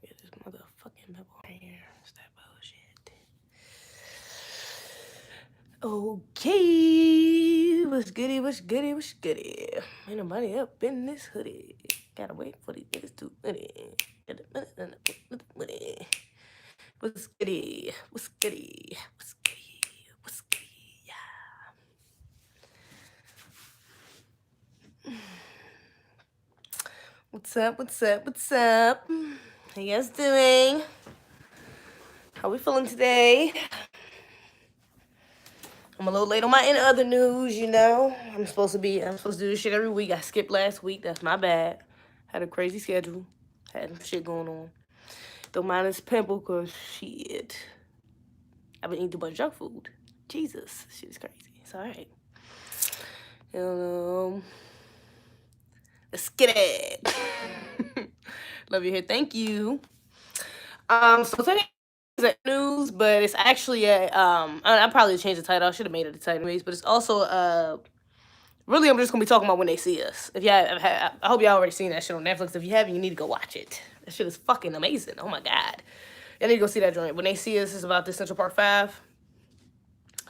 Get this motherfucking pebble right here. It's that bullshit. Okay, what's goody, what's goody, what's goody? Ain't nobody up in this hoodie. Gotta wait for these niggas to hoodie. What's goody, what's goody, what's goody, what's goody, yeah. What's up, what's up, what's up? How you guys doing? How we feeling today? I'm a little late on my in other news, you know. I'm supposed to do this shit every week. I skipped last week. That's my bad. Had a crazy schedule. Had some shit going on. Don't mind this pimple, cause shit. I've been eating too much junk food. Jesus, shit is crazy. It's alright. Let's get it. Love you here. Thank you. So today is news, but it's actually I probably changed the title. I should have made it a title anyways, but it's also really, I'm just gonna be talking about When They See Us. If y'all, I hope y'all already seen that shit on Netflix. If you haven't, you need to go watch it. That shit is fucking amazing. Oh my god, y'all need to go see that joint. When They See Us is about the Central Park 5.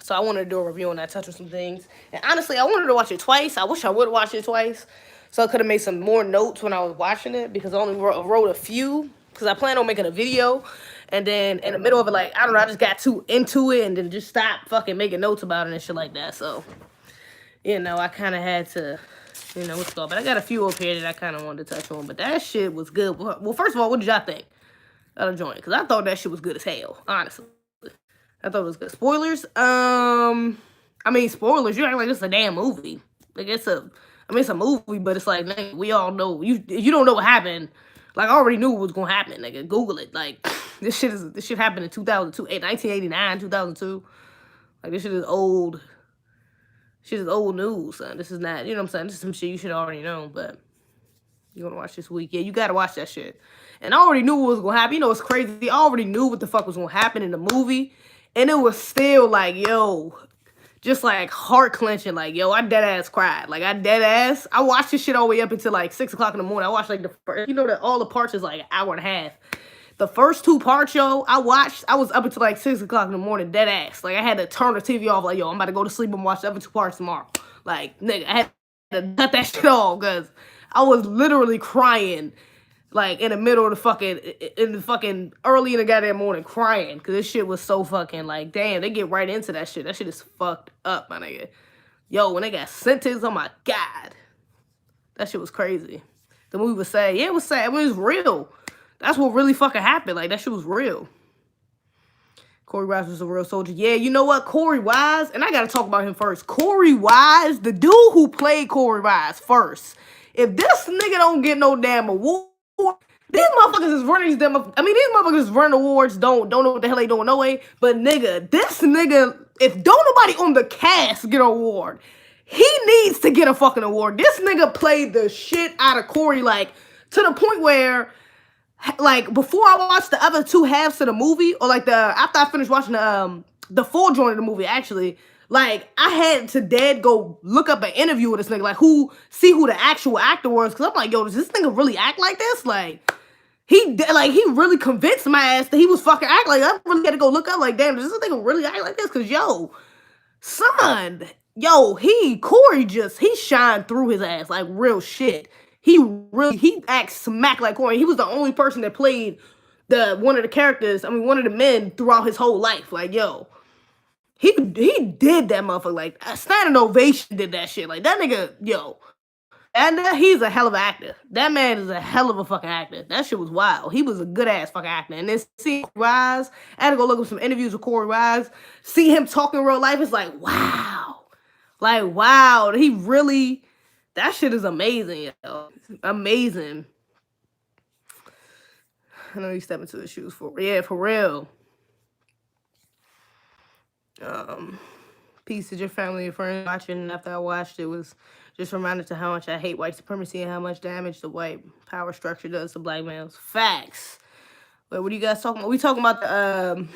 So I wanted to do a review on that, touch on some things. And honestly, I wanted to watch it twice. I wish I would watch it twice, so I could have made some more notes when I was watching it, because I only wrote a few, because I plan on making a video. And then in the middle of it, like, I don't know, I just got too into it and then just stopped fucking making notes about it and shit like that. So, you know, I kind of had to, you know, what's called. But I got a few up here that I kind of wanted to touch on. But that shit was good. Well, first of all, what did y'all think of the joint? Because I thought that shit was good as hell, honestly. I thought it was good. Spoilers? I mean, spoilers. You act like it's a damn movie. Like, it's a movie, but it's like, nigga, we all know. You don't know what happened. Like, I already knew what was gonna happen, nigga. Google it. Like, this shit happened in 2002, 1989, 2002. Like, this shit is old. Shit is old news, son. This is not, you know what I'm saying? This is some shit you should already know, but you gonna watch this week. Yeah, you gotta watch that shit. And I already knew what was gonna happen. You know, it's crazy. I already knew what the fuck was gonna happen in the movie. And it was still like, yo, just like heart clenching, like, yo, I dead ass cried. Like, I watched this shit all the way up until like 6 o'clock in the morning. I watched like the first, you know, that all the parts is like an hour and a half. The first two parts, yo, I was up until like 6 o'clock in the morning, dead ass. Like, I had to turn the TV off, like, yo, I'm about to go to sleep and watch the other two parts tomorrow. Like, nigga, I had to cut that shit off, because I was literally crying, like, in the middle of the fucking early in the goddamn morning, crying, because this shit was so fucking, like, damn, they get right into that shit. That shit is fucked up, my nigga. Yo, when they got sentenced, oh my god. That shit was crazy. The movie was sad. Yeah, it was sad. It was real. That's what really fucking happened. Like, that shit was real. Corey Wise was a real soldier. Yeah, you know what? Corey Wise, and I gotta talk about him first. Corey Wise, the dude who played Corey Wise first. If this nigga don't get no damn award, these motherfuckers is running these these motherfuckers is running awards, don't know what the hell they doing no way. But nigga, this nigga, if don't nobody on the cast get an award, he needs to get a fucking award. This nigga played the shit out of Corey, like, to the point where, like, before I watched the other two halves of the movie, or like after I finished watching the full joint of the movie, actually, like, I had to go look up an interview with this nigga, like, who the actual actor was, because I'm like, yo, does this nigga really act like this? Like, he really convinced my ass that he was fucking acting like that. I really had to go look up, like, damn, does this nigga really act like this? Because, yo, son, yo, Corey he shined through his ass, like, real shit. He acts smack like Corey. He was the only person that played one of the men throughout his whole life. Like, yo, he did that motherfucker. Like, Standing Ovation did that shit. Like, that nigga, yo. And he's a hell of an actor. That man is a hell of a fucking actor. That shit was wild. He was a good ass fucking actor. And then see Corey Wise, I had to go look up some interviews with Corey Wise. See him talk in real life. It's like, wow. Like, wow. That shit is amazing, yo. Amazing. I know you step into the shoes for real. Peace to your family and friends watching. After I watched it, was just reminded to how much I hate white supremacy and how much damage the white power structure does to black males. Facts. But what are you guys talking about? We talking about the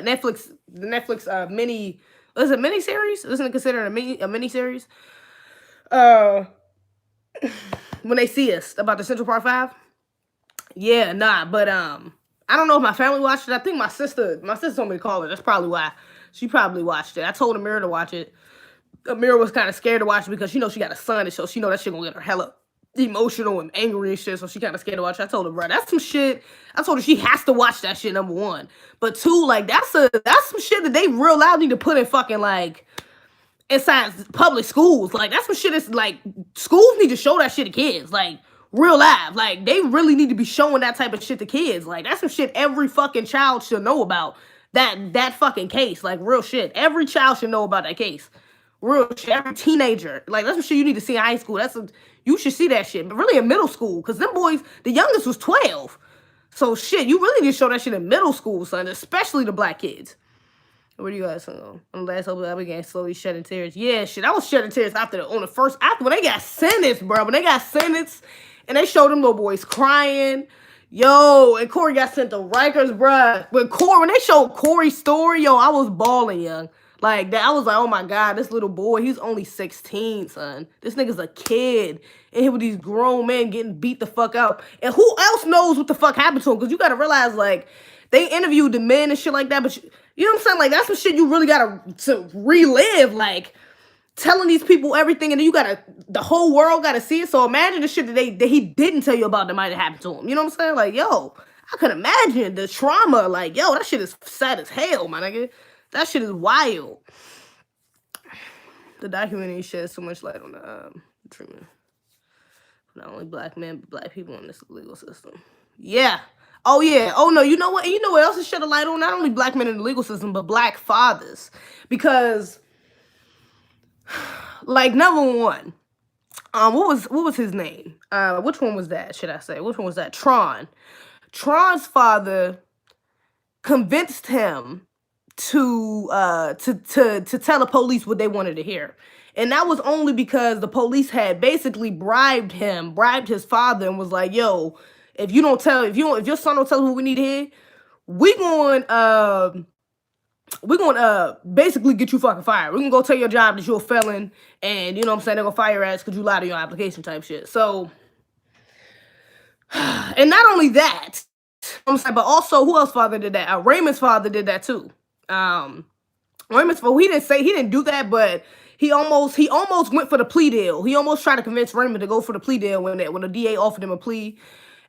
Netflix mini. Was it mini series? Isn't it considered a mini series? when they see us about the Central Park 5. Yeah, nah, but I don't know if my family watched it. I think my sister told me to call it. That's probably why. She probably watched it. I told Amira to watch it. Amira was kind of scared to watch it because she knows she got a son, and so she know that shit gonna get her hella emotional and angry and shit. So she kind of scared to watch it. I told her, bro, that's some shit. I told her she has to watch that shit. Number one, but two, like that's some shit that they real loud need to put in fucking like inside public schools. Like that's some shit that's like schools need to show that shit to kids. Like real live. Like they really need to be showing that type of shit to kids. Like that's some shit every fucking child should know about. That fucking case. Like real shit. Every child should know about that case. Real shit. Every teenager. Like that's some shit you need to see in high school. You should see that shit. But really in middle school. Cause them boys, the youngest was 12. So shit, you really need to show that shit in middle school, son. Especially the black kids. What do you guys know? On the last episode, I began slowly shedding tears. Yeah, shit, I was shedding tears after when they got sentenced, bro. When they got sentenced and they showed them little boys crying. Yo, and Corey got sent to Rikers, bro. When they showed Corey's story, yo, I was bawling, young. Like that, I was like, oh my God, this little boy, he's only 16, son. This nigga's a kid. And here with these grown men getting beat the fuck up. And who else knows what the fuck happened to him? Because you gotta realize, like, they interviewed the men and shit like that, but you know what I'm saying? Like, that's some shit you really gotta to relive, like, telling these people everything, and then the whole world gotta see it. So imagine the shit that he didn't tell you about that might have happened to him. You know what I'm saying? Like, yo, I could imagine the trauma. Like, yo, that shit is sad as hell, my nigga. That shit is wild. The documentary sheds so much light on the treatment. Not only black men, but black people in this legal system. Yeah. Oh, yeah. Oh, no. You know what? And you know what else is shed a light on? Not only black men in the legal system, but black fathers. Because, like, number one, what was his name? Which one was that, should I say? Which one was that? Tron. Tron's father convinced him to tell the police what they wanted to hear. And that was only because the police had basically bribed his father, and was like, yo, if your son don't tell us what we need to hear, we're going basically get you fucking fired. We're gonna go tell your job that you're a felon, and you know what I'm saying, they're gonna fire your ass because you lied on your application type shit. So, and not only that, I'm saying, but also who else father did that? Raymond's father did that too. Raymond's father, he didn't do that, but he almost went for the plea deal. He almost tried to convince Raymond to go for the plea deal when the DA offered him a plea.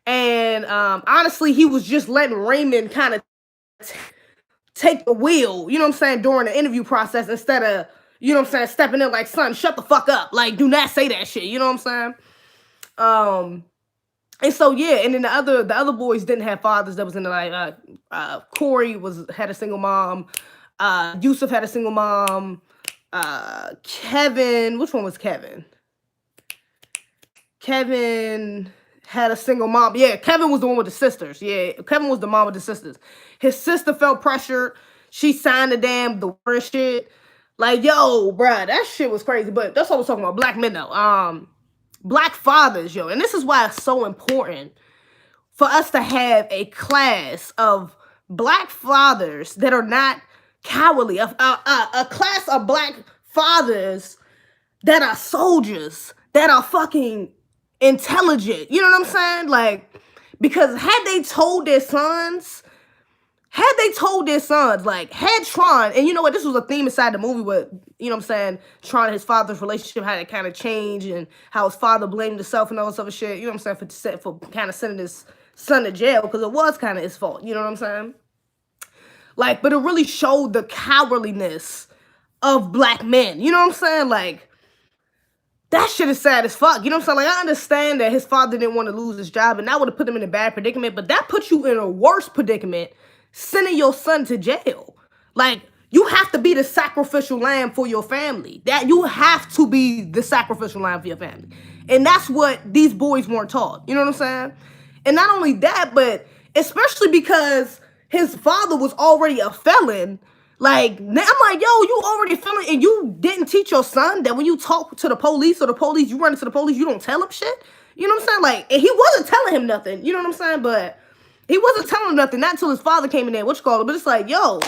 And honestly, he was just letting Raymond kind of take the wheel, you know what I'm saying, during the interview process, instead of, you know what I'm saying, stepping in like, son, shut the fuck up. Like, do not say that shit, you know what I'm saying? And so, yeah, and then the other boys didn't have fathers that was in the, like, Corey had a single mom. Yusuf had a single mom. Kevin, which one was Kevin? Kevin had a single mom. Yeah, Kevin was the one with the sisters. Yeah, Kevin was the mom with the sisters. His sister felt pressured. She signed the worst shit. Like, yo, bruh, that shit was crazy. But that's what I was talking about. Black men, though. Black fathers, yo. And this is why it's so important for us to have a class of black fathers that are not cowardly. A class of black fathers that are soldiers, that are fucking intelligent. You know what I'm saying? Like, because had they told their sons, like, had Tron, and you know what, this was a theme inside the movie with, you know what I'm saying, Tron and his father's relationship, how it kind of changed, and how his father blamed himself and all this other shit, you know what I'm saying, for kind of sending his son to jail, because it was kind of his fault, you know what I'm saying? Like, but it really showed the cowardliness of black men, you know what I'm saying? Like, that shit is sad as fuck, you know what I'm saying? Like, I understand that his father didn't want to lose his job, and that would have put him in a bad predicament, but that puts you in a worse predicament, sending your son to jail. Like, you have to be the sacrificial lamb for your family. That you have to be the sacrificial lamb for your family. And that's what these boys weren't taught. You know what I'm saying? And not only that, but especially because his father was already a felon. Like, I'm like, yo, you already a felon, and you didn't teach your son that when you talk to the police, you run into the police, you don't tell him shit? You know what I'm saying? Like, and he wasn't telling him nothing. You know what I'm saying? But he wasn't telling him nothing, not until his father came in there, but it's like, yo,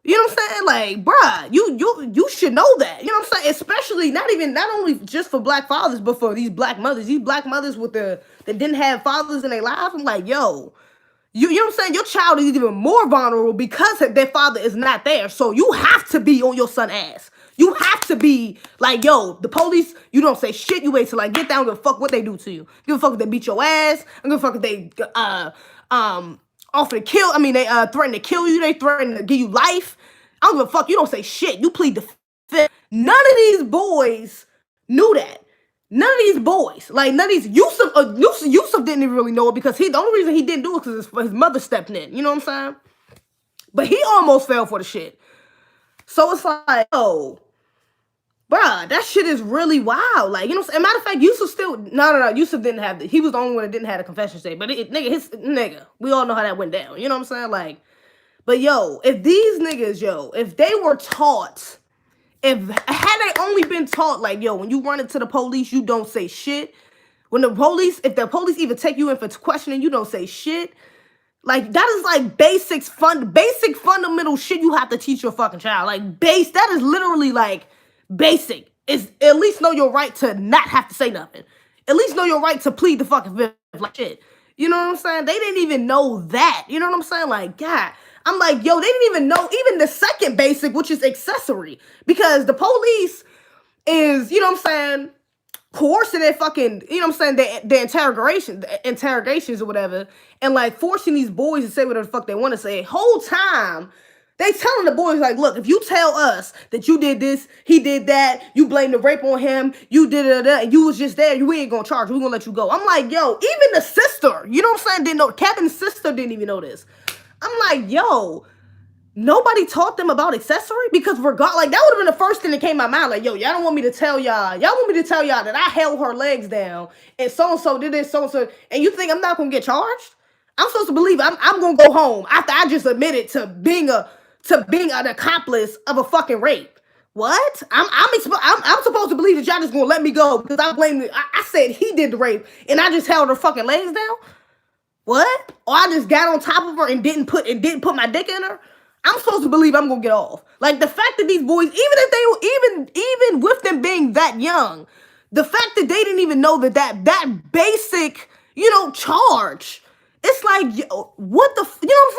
You know what I'm saying? Like, bruh, you should know that. You know what I'm saying? Especially not only just for black fathers, but for these black mothers. These black mothers that didn't have fathers in their lives. I'm like, yo, you know what I'm saying? Your child is even more vulnerable because their father is not there. So you have to be on your son's ass. You have to be like, yo, the police, you don't say shit. You wait till I get down. Give a fuck what they do to you. Give a fuck if they beat your ass. I give a fuck if they offer to kill. I mean, they threaten to kill you. They threaten to give you life. I don't give a fuck. You don't say shit. You plead the fifth. None of these boys knew that. None of these boys, like none of these Yusuf didn't even really know it because the only reason he didn't do it because his mother stepped in. You know what I'm saying? But he almost fell for the shit. So it's like, oh, bruh, that shit is really wild. Like, you know what I'm saying? Matter of fact, Yusuf still no. Yusuf didn't have he was the only one that didn't have a confession state. But nigga, we all know how that went down. You know what I'm saying? Like, but yo, if these niggas, if they were taught. Had they only been taught, like, yo, when you run into the police, you don't say shit. If the police even take you in for questioning, you don't say shit. Like, that is like basic fundamental shit you have to teach your fucking child. Like, that is literally like basic. Is at least know your right to not have to say nothing. At least know your right to plead the fucking fifth, like shit. You know what I'm saying? They didn't even know that. You know what I'm saying? Like, God. I'm like, yo, they didn't even know even the second basic, which is accessory. Because the police is, you know what I'm saying, coercing their fucking, you know what I'm saying, their interrogations or whatever, and like forcing these boys to say whatever the fuck they want to say. Whole time, they telling the boys, like, look, if you tell us that you did this, he did that, you blame the rape on him, you did it, and you was just there, we ain't gonna charge you, we gonna let you go. I'm like, yo, even the sister, you know what I'm saying, didn't know, Kevin's sister didn't even know this. I'm like, yo, nobody taught them about accessory? Because like, that would have been the first thing that came to my mind. Like, yo, y'all don't want me to tell y'all that I held her legs down and so-and-so did this, so-and-so, and you think I'm not going to get charged? I'm supposed to believe I'm going to go home after I just admitted to being an accomplice of a fucking rape. What? I'm supposed to believe that y'all just going to let me go because I said he did the rape and I just held her fucking legs down? What? Or I just got on top of her and didn't put my dick in her? I'm supposed to believe I'm gonna get off. Like, the fact that these boys, even with them being that young, the fact that they didn't even know that basic, charge. It's like, yo, what the, you know what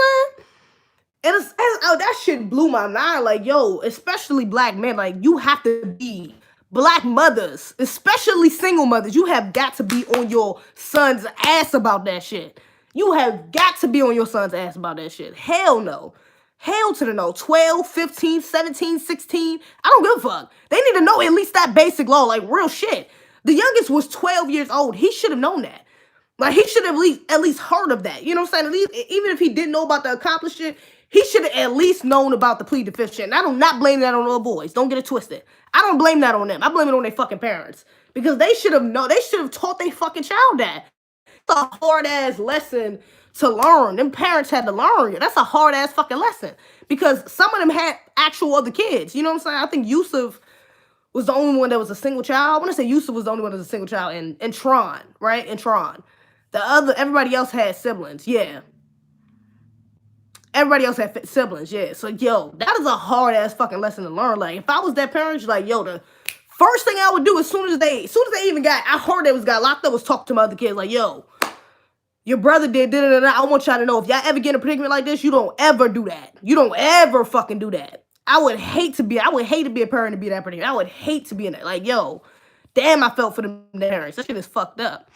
I'm saying? And that shit blew my mind. Like, yo, especially black men, like, you have to be black mothers, especially single mothers. You have got to be on your son's ass about that shit. You have got to be on your son's ass about that shit. Hell no. Hell to the no. 12, 15, 17, 16. I don't give a fuck. They need to know at least that basic law. Like, real shit. The youngest was 12 years old. He should have known that. Like, he should have at least heard of that. You know what I'm saying? At least, even if he didn't know about the accomplished shit, he should have at least known about the plead the fifth shit. And I do not blame that on little boys. Don't get it twisted. I don't blame that on them. I blame it on their fucking parents. Because they should have taught their fucking child that. It's a hard-ass lesson to learn. Them parents had to learn. That's a hard-ass fucking lesson. Because some of them had actual other kids. You know what I'm saying? I think Yusuf was the only one that was a single child. I want to say Yusuf was the only one that was a single child. And Tron, right? And Tron. Everybody else had siblings. Yeah. Everybody else had siblings. Yeah. So, yo, that is a hard-ass fucking lesson to learn. Like, if I was that parent, like, yo, the first thing I would do as soon as they even I heard they got locked up was talk to my other kids. Like, yo, your brother did. I want y'all to know if y'all ever get in a predicament like this, you don't ever do that. You don't ever fucking do that. I would hate to be a parent to be that predicament. I would hate to be in that. Like, yo, damn, I felt for them parents. That shit is fucked up.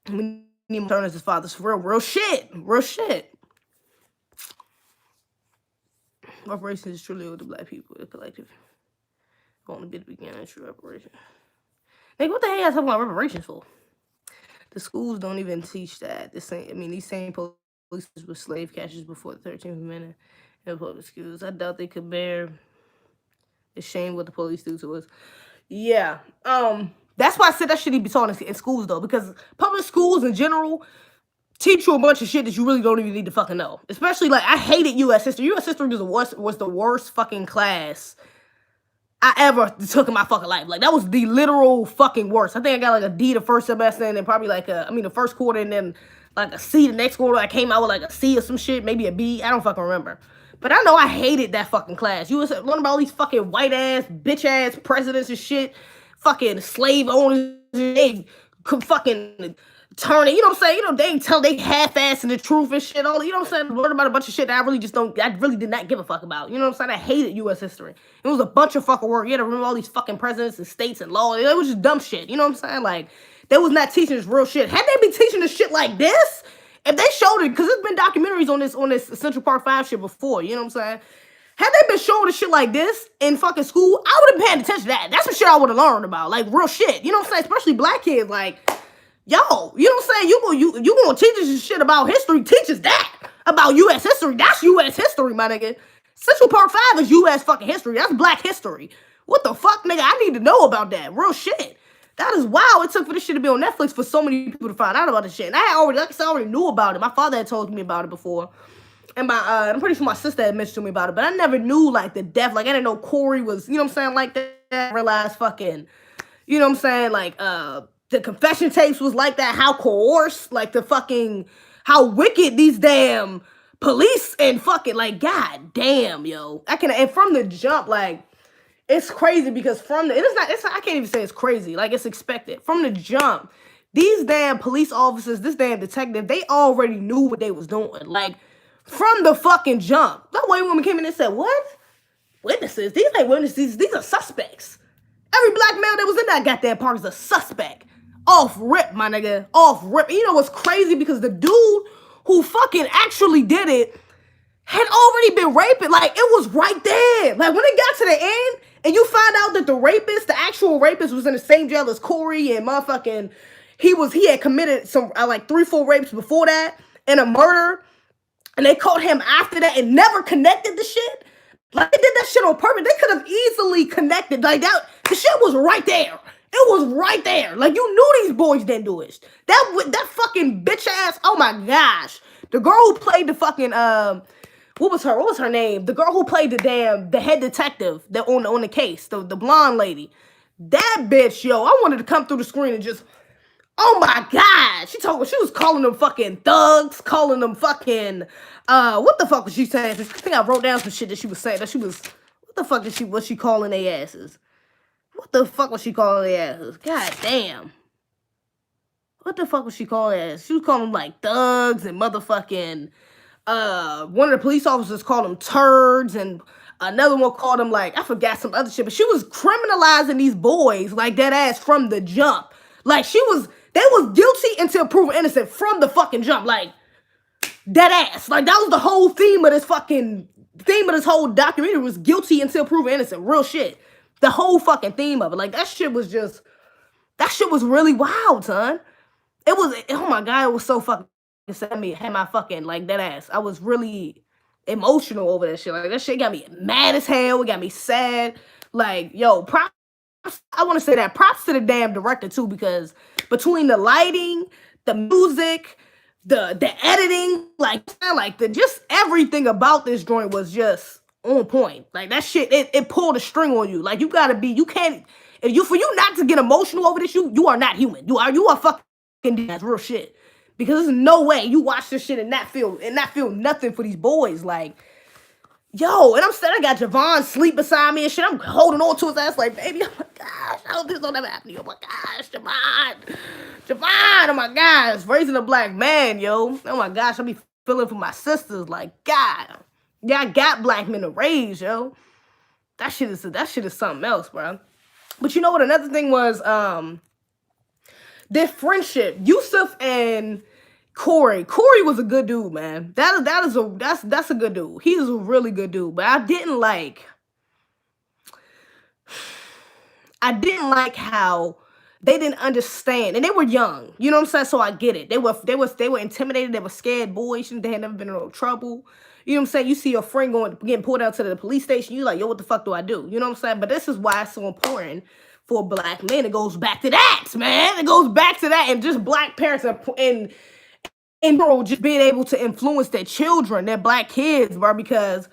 We need to turn as his fathers for real shit. Real shit. Reparations is truly with the black people, the collective. Only be the beginning of true reparation. Nigga, what the hell y'all talking about reparations for? The schools don't even teach that. These same police were slave catchers before the 13th Amendment in public schools. I doubt they could bear the shame what the police do to us. Yeah. That's why I said that shit need to be taught in schools, though, because public schools in general teach you a bunch of shit that you really don't even need to fucking know. Especially, like, I hated U.S. history. U.S. history was the worst fucking class I ever took in my fucking life. Like, that was the literal fucking worst. I think I got like a D the first semester and then probably the first quarter and then like a C the next quarter. I came out with like a C or some shit, maybe a B. I don't fucking remember. But I know I hated that fucking class. You was learning about all these fucking white ass, bitch ass presidents and shit, fucking slave owners. They could fucking turn it. You know what I'm saying? You know, they half-assing the truth and shit. All you know what I'm saying? Learn about a bunch of shit that I really did not give a fuck about. You know what I'm saying? I hated U.S. history. It was a bunch of fucking work. You had to remember all these fucking presidents and states and laws. It was just dumb shit. You know what I'm saying? Like, they was not teaching us real shit. Had they been teaching us shit like this, if they showed it, because there's been documentaries on this Central Park 5 shit before, you know what I'm saying? Had they been showing the shit like this in fucking school, I would have been paying attention to that. That's some shit I would have learned about, like real shit. You know what I'm saying? Especially black kids, like, yo, you know what I'm saying? You gonna teach us shit about history? Teach us that about U.S. history. That's U.S. history, my nigga. Central Park 5 is U.S. fucking history. That's black history. What the fuck, nigga? I need to know about that. Real shit. That is wild. It took for this shit to be on Netflix for so many people to find out about this shit. And I had already, like I said, I already knew about it. My father had told me about it before. And I'm pretty sure my sister had mentioned to me about it. But I never knew, like, the depth. Like, I didn't know Corey was, you know what I'm saying, like that. I realized fucking, you know what I'm saying, like, the confession tapes was like that. How coerced, like, the fucking, how wicked these damn police and fucking, like, god damn, yo. And from the jump, like, it's crazy because I can't even say it's crazy. Like, it's expected. From the jump, these damn police officers, this damn detective, they already knew what they was doing. Like, from the fucking jump. That white woman came in and said, what? Witnesses? These ain't witnesses. These are suspects. Every black male that was in that goddamn park is a suspect. Off rip, my nigga. Off rip. And you know what's crazy? Because the dude who fucking actually did it had already been raping. Like, it was right there. Like, when it got to the end, and you find out that the actual rapist was in the same jail as Corey and motherfucking, he had committed some, like 3-4 rapes before that, and a murder, and they caught him after that and never connected the shit. Like, they did that shit on purpose. They could have easily connected. Like, that, the shit was right there. It was right there. Like, you knew these boys didn't do it. That fucking bitch ass, oh my gosh. The girl who played the fucking, what was her name? The girl who played the head detective that on the case, the blonde lady. That bitch, yo, I wanted to come through the screen and just, oh my god. She was calling them fucking thugs, calling them fucking, what the fuck was she saying? I think I wrote down some shit that she was saying. What the fuck was she calling their asses? What the fuck was she calling their asses? God damn. What the fuck was she calling their asses? She was calling them like thugs and motherfucking, one of the police officers called them turds, and another one called them, like, I forgot some other shit, but she was criminalizing these boys like that ass from the jump. Like, they was guilty until proven innocent from the fucking jump. Like, that ass. Like, that was the whole theme of this whole documentary, was guilty until proven innocent. Real shit. The whole fucking theme of it. Like, that shit was really wild, son. It was, oh my god, it was so fucking had my fucking, like, that ass. I was really emotional over that shit. Like, that shit got me mad as hell. It got me sad. Like, yo, props. I want to say that props to the damn director too, because between the lighting, the music, the editing, like just everything about this joint was just on point. Like, that shit, it pulled a string on you. Like, for you not to get emotional over this, you are not human. You are fucking, that's real shit. Because there's no way you watch this shit and not feel nothing for these boys. Like, yo, and I got Javon sleep beside me and shit. I'm holding on to his ass like, baby, oh my gosh, I hope this don't ever happen to you. Oh my gosh, Javon, oh my gosh, raising a black man, yo. Oh my gosh, I be feeling for my sisters. Like, God, yeah, I got black men to raise, yo. That shit is something else, bro. But you know what? Another thing was, their friendship. Yusuf and Corey was a good dude, man. That's a good dude. He is a really good dude. But I didn't like how they didn't understand, and they were young. You know what I'm saying? So I get it. They were intimidated. They were scared boys. They had never been in no trouble. You know what I'm saying? You see your friend getting pulled out to the police station. You're like, yo, what the fuck do I do? You know what I'm saying? But this is why it's so important for black men. It goes back to that, man. It goes back to that, and just black parents and just being able to influence their children, their black kids, bro. Because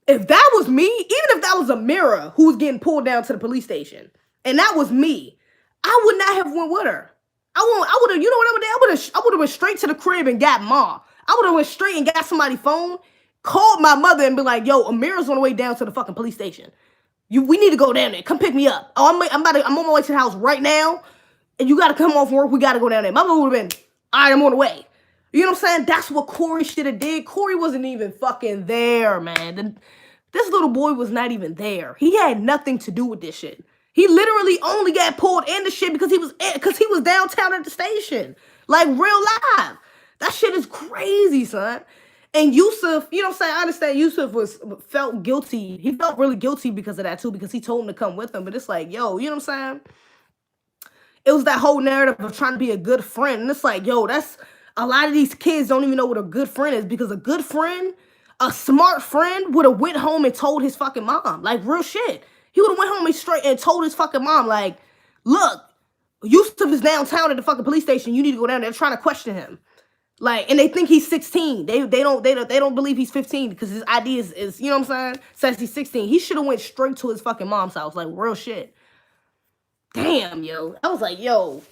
if that was me, even if that was Amira who was getting pulled down to the police station, and that was me, I would not have went with her. I would have, you know what I would have done? I would have went straight to the crib and got Ma. I would have went straight and got somebody's phone called my mother and be like, yo, Amira's on the way down to the fucking police station. We need to go down there. Come pick me up. Oh, I'm on my way to the house right now, and you gotta come off from work. We gotta go down there. My mother would have been, all right, I'm on the way. You know what I'm saying? That's what Corey should have did. Corey wasn't even fucking there, man. This little boy was not even there. He had nothing to do with this shit. He literally only got pulled in the shit because he was downtown at the station. Like, real live. That shit is crazy, son. And Yusuf, you know what I'm saying? I understand Yusuf felt guilty. He felt really guilty because of that too, because he told him to come with him. But it's like, yo, you know what I'm saying? It was that whole narrative of trying to be a good friend. And it's like, yo, that's a lot of these kids don't even know what a good friend is, because a good friend, a smart friend would have went home and told his fucking mom. Like, real shit. He would have went home and straight and told his fucking mom, like, look, Yusuf is downtown at the fucking police station. You need to go down there. They're trying to question him. Like, and they think he's 16. They don't believe he's 15 because his ID is you know what I'm saying, says he's 16. He should have went straight to his fucking mom's house. Like, real shit. Damn, yo. I was like, yo,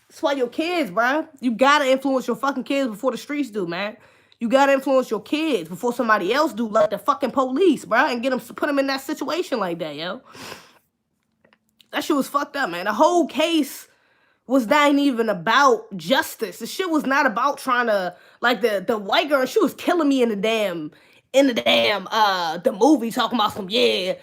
that's why your kids, bruh. You gotta influence your fucking kids before the streets do, man. You gotta influence your kids before somebody else do, like the fucking police, bruh, and put them in that situation like that, yo. That shit was fucked up, man. The whole case was not even about justice. The shit was not about trying to, like, the white girl, she was killing me in the damn the movie, talking about some, yeah,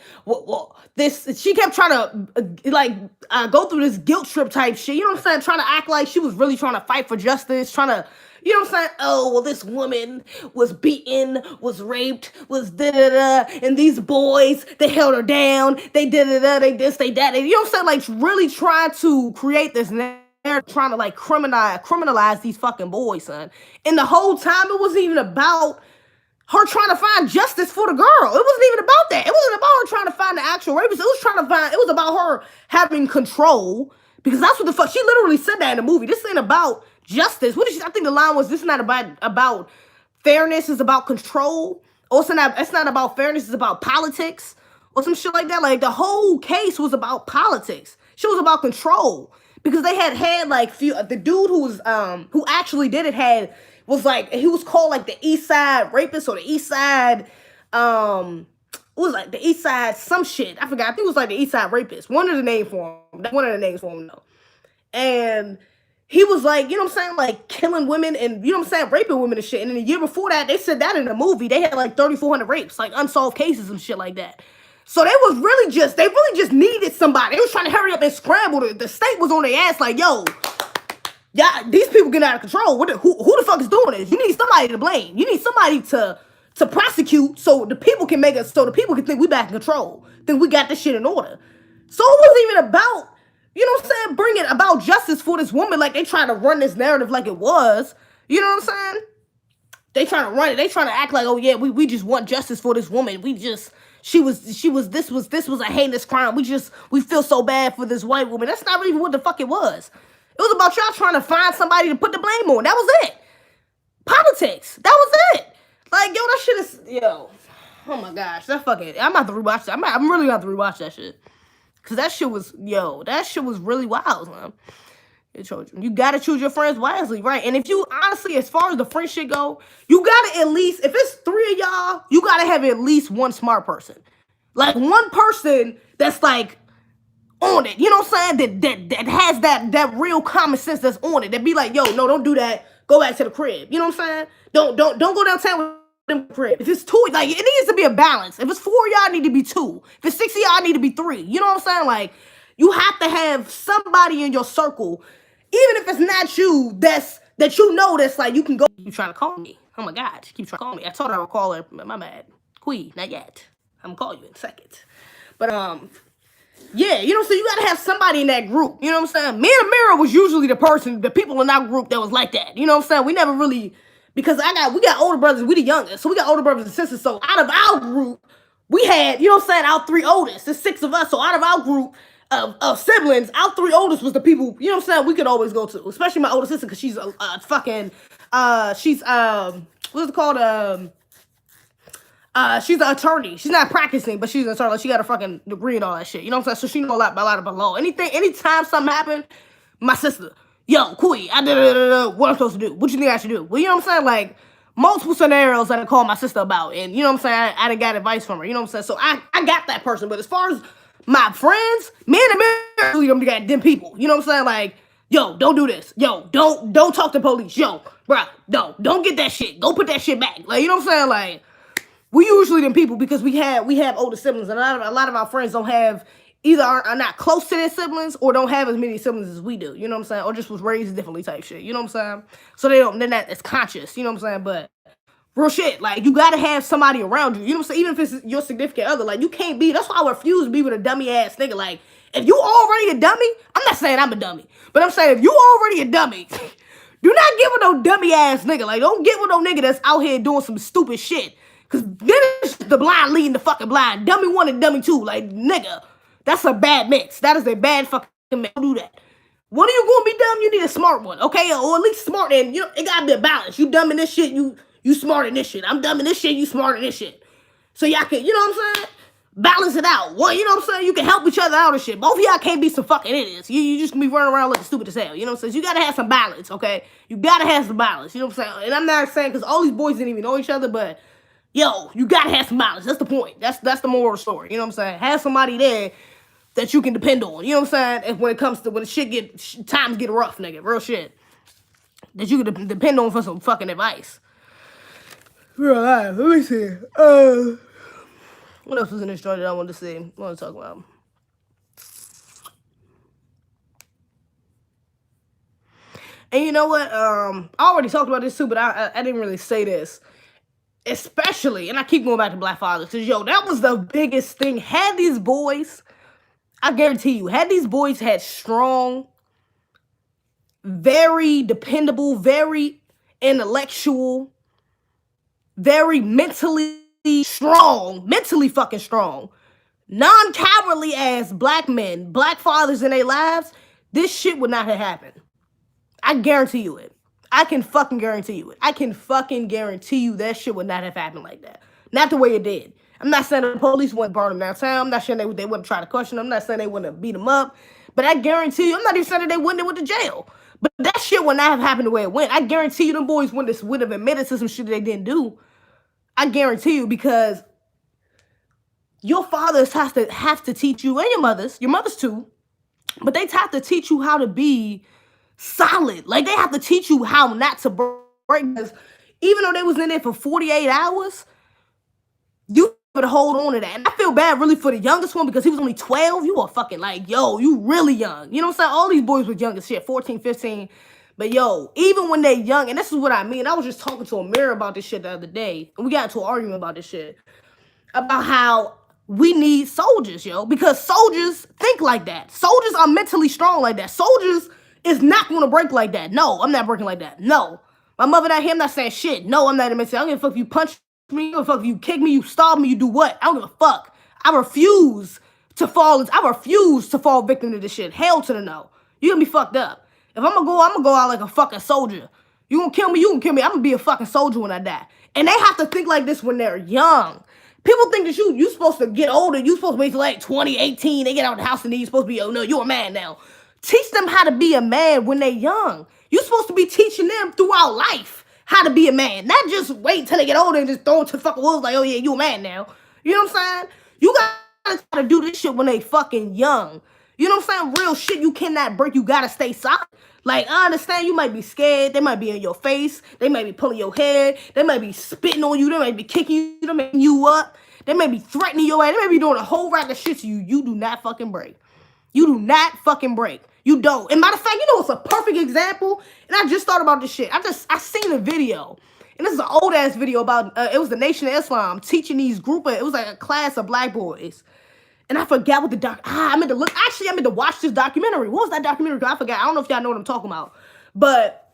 this, she kept trying to go through this guilt trip type shit, you know what I'm saying, trying to act like she was really trying to fight for justice, trying to, you know what I'm saying, oh, well, this woman was beaten, was raped, was da-da-da, and these boys, they held her down, they da-da-da, they this, they that, you know what I'm saying, like, really trying to create this narrative, trying to, like, criminalize these fucking boys, son. And the whole time, it wasn't even about her trying to find justice for the girl. It wasn't even about that. It wasn't about her trying to find the actual rapist. It was about her having control, because that's what the fuck, she literally said that in the movie. This ain't about justice. I think the line was, this is not about fairness, it's about control. Or it's not about fairness, it's about politics. Or some shit like that. Like, the whole case was about politics. Shit was about control. Because they had like the dude who actually did it was like, he was called like the East Side rapist, or the East Side, it was like the East Side some shit. I forgot. I think it was like the East Side rapist. One of the names for him though. And he was like, you know what I'm saying, like, killing women and, you know what I'm saying, raping women and shit. And then the year before that, they said that in the movie, they had like 3,400 rapes, like unsolved cases and shit like that. So they really just needed somebody. They was trying to hurry up and scramble. The state was on their ass like, yo, yeah, these people getting out of control. Who the fuck is doing this? You need somebody to blame. You need somebody to prosecute, so the people can think we back in control. Think we got this shit in order. So it wasn't even about, you know what I'm saying, bringing about justice for this woman. Like, they trying to run this narrative like it was. You know what I'm saying? They trying to run it. They trying to act like, oh yeah, we just want justice for this woman. This was a heinous crime. We feel so bad for this white woman. That's not even what the fuck it was. It was about y'all trying to find somebody to put the blame on. That was it. Politics. That was it. Like, yo, that shit is, yo. Oh my gosh. That fucking, I'm about to rewatch that. I'm really about to rewatch that shit. Cause that shit was really wild, man. You gotta choose your friends wisely, right? And if you, honestly, as far as the friend shit go, you gotta at least, if it's 3 of y'all, you gotta have at least one smart person. Like, one person that's like on it, you know what I'm saying? That has that real common sense that's on it. That be like, yo, no, don't do that. Go back to the crib. You know what I'm saying? Don't go downtown with them crib. If it's 2, like, it needs to be a balance. If it's 4 of y'all, need to be 2. If it's 6 of y'all, need to be 3. You know what I'm saying? Like, you have to have somebody in your circle, even if it's not you, that you know that's like, you can go. You trying to call me? Oh my God, she keeps trying to call me. I told her I would call her. My bad. Queen, not yet. I'm gonna call you in a second. But yeah, you know, so you gotta have somebody in that group. You know what I'm saying? Me and Amira was usually the people in our group that was like that. You know what I'm saying? We never really, because we got older brothers, we the youngest, so we got older brothers and sisters. So out of our group, we had, you know what I'm saying, our 3 oldest. There's 6 of us. So out of our group of siblings, our 3 oldest was the people, you know what I'm saying, we could always go to. Especially my older sister, because she's what's it called? She's an attorney. She's not practicing, but she's an attorney. Like, she got a fucking degree and all that shit. You know what I'm saying? So she know a lot about law. Anytime something happened, my sister, yo, Quee, what I'm supposed to do? What you think I should do? Well, you know what I'm saying? Like, multiple scenarios that I called my sister about, and you know what I'm saying, I done got advice from her, you know what I'm saying, so I got that person. But as far as my friends, me and them got them people, you know what I'm saying, like, yo, don't do this, yo, don't talk to police, yo, bro, no, don't get that shit, go put that shit back, like, you know what I'm saying, like, we usually them people because we have older siblings, and a lot of our friends don't have, either are not close to their siblings or don't have as many siblings as we do, you know what I'm saying, or just was raised differently type shit, you know what I'm saying, so they're not as conscious, you know what I'm saying, but real shit, like, you gotta have somebody around you, you know what I'm saying, even if it's your significant other, like, you can't be, that's why I refuse to be with a dummy ass nigga, like, if you already a dummy, I'm not saying I'm a dummy, but I'm saying if you already a dummy, do not get with no dummy ass nigga, like, don't get with no nigga that's out here doing some stupid shit, cause then it's the blind leading the fucking blind, dummy one and dummy two, like, nigga, that's a bad mix, that is a bad fucking mix, don't do that. When are you gonna be dumb? You need a smart one, okay? Or at least smart, and you know, it gotta be a balance. You dumb in this shit, you smart in this shit. I'm dumb in this shit, you smart in this shit. So y'all can, you know what I'm saying? Balance it out. Well, you know what I'm saying? You can help each other out and shit. Both of y'all can't be some fucking idiots. You just gonna be running around looking stupid as hell. You know what I'm saying? So you gotta have some balance, okay? You gotta have some balance. You know what I'm saying? And I'm not saying because all these boys didn't even know each other, but yo, you gotta have some balance. That's the point. That's the moral of the story. You know what I'm saying? Have somebody there that you can depend on. You know what I'm saying? And when it comes to when times get rough, nigga, real shit, that you can depend on for some fucking advice. Right, let me see. What else was in this story that I wanted to see? I want to talk about. And you know what? I already talked about this too, but I didn't really say this. Especially, and I keep going back to black fathers, because yo, that was the biggest thing. Had these boys, I guarantee you, had these boys had strong, very dependable, very intellectual, very mentally fucking strong, non-cowardly ass black men, black fathers in their lives, this shit would not have happened. I guarantee you it. I can fucking guarantee you it. I can fucking guarantee you that shit would not have happened like that. Not the way it did. I'm not saying the police wouldn't burn them downtown. I'm not saying they wouldn't try to question them. I'm not saying they wouldn't beat them up. But I guarantee you, I'm not even saying that they wouldn't have went to jail. But that shit would not have happened the way it went. I guarantee you them boys would have admitted to some shit they didn't do. I guarantee you, because your fathers have to teach you, and your mothers too, but they have to teach you how to be solid. Like, they have to teach you how not to break. Because even though they was in there for 48 hours, you could hold on to that. And I feel bad really for the youngest one, because he was only 12. You are fucking like, yo, you really young. You know what I'm saying? All these boys were young as shit, 14, 15. But yo, even when they're young, and this is what I mean, I was just talking to Amira about this shit the other day, and we got into an argument about this shit, about how we need soldiers, yo, because soldiers think like that. Soldiers are mentally strong like that. Soldiers is not going to break like that. No, I'm not breaking like that. No. My mother not here, I'm not saying shit. No, I'm not even saying, I don't give a fuck if you punch me, I don't give a fuck if you kick me, you stab me, you do what? I don't give a fuck. I refuse to fall victim to this shit. Hell to the no. You gonna be fucked up. If I'm gonna go out like a fucking soldier. You gonna kill me, I'm gonna be a fucking soldier when I die. And they have to think like this when they're young. People think that you supposed to get older, you supposed to wait till like 20, 18, they get out of the house and then you're supposed to be, oh no, you're a man now. Teach them how to be a man when they're young. You're supposed to be teaching them throughout life how to be a man. Not just wait till they get older and just throw it to the fucking wolves like, oh yeah, you a man now. You know what I'm saying? You gotta try to do this shit when they fucking young. You know what I'm saying? Real shit you cannot break. You gotta stay solid. Like, I understand you might be scared. They might be in your face. They might be pulling your hair. They might be spitting on you. They might be kicking you. They might be you up. They may be threatening your ass. They may be doing a whole rack of shit to you. You do not fucking break. You do not fucking break. You don't. And matter of fact, you know what's a perfect example? And I just thought about this shit. I seen a video. And this is an old ass video about, it was the Nation of Islam teaching these it was like a class of black boys. And I forgot what I meant to watch this documentary. What was that documentary? I forgot. I don't know if y'all know what I'm talking about. But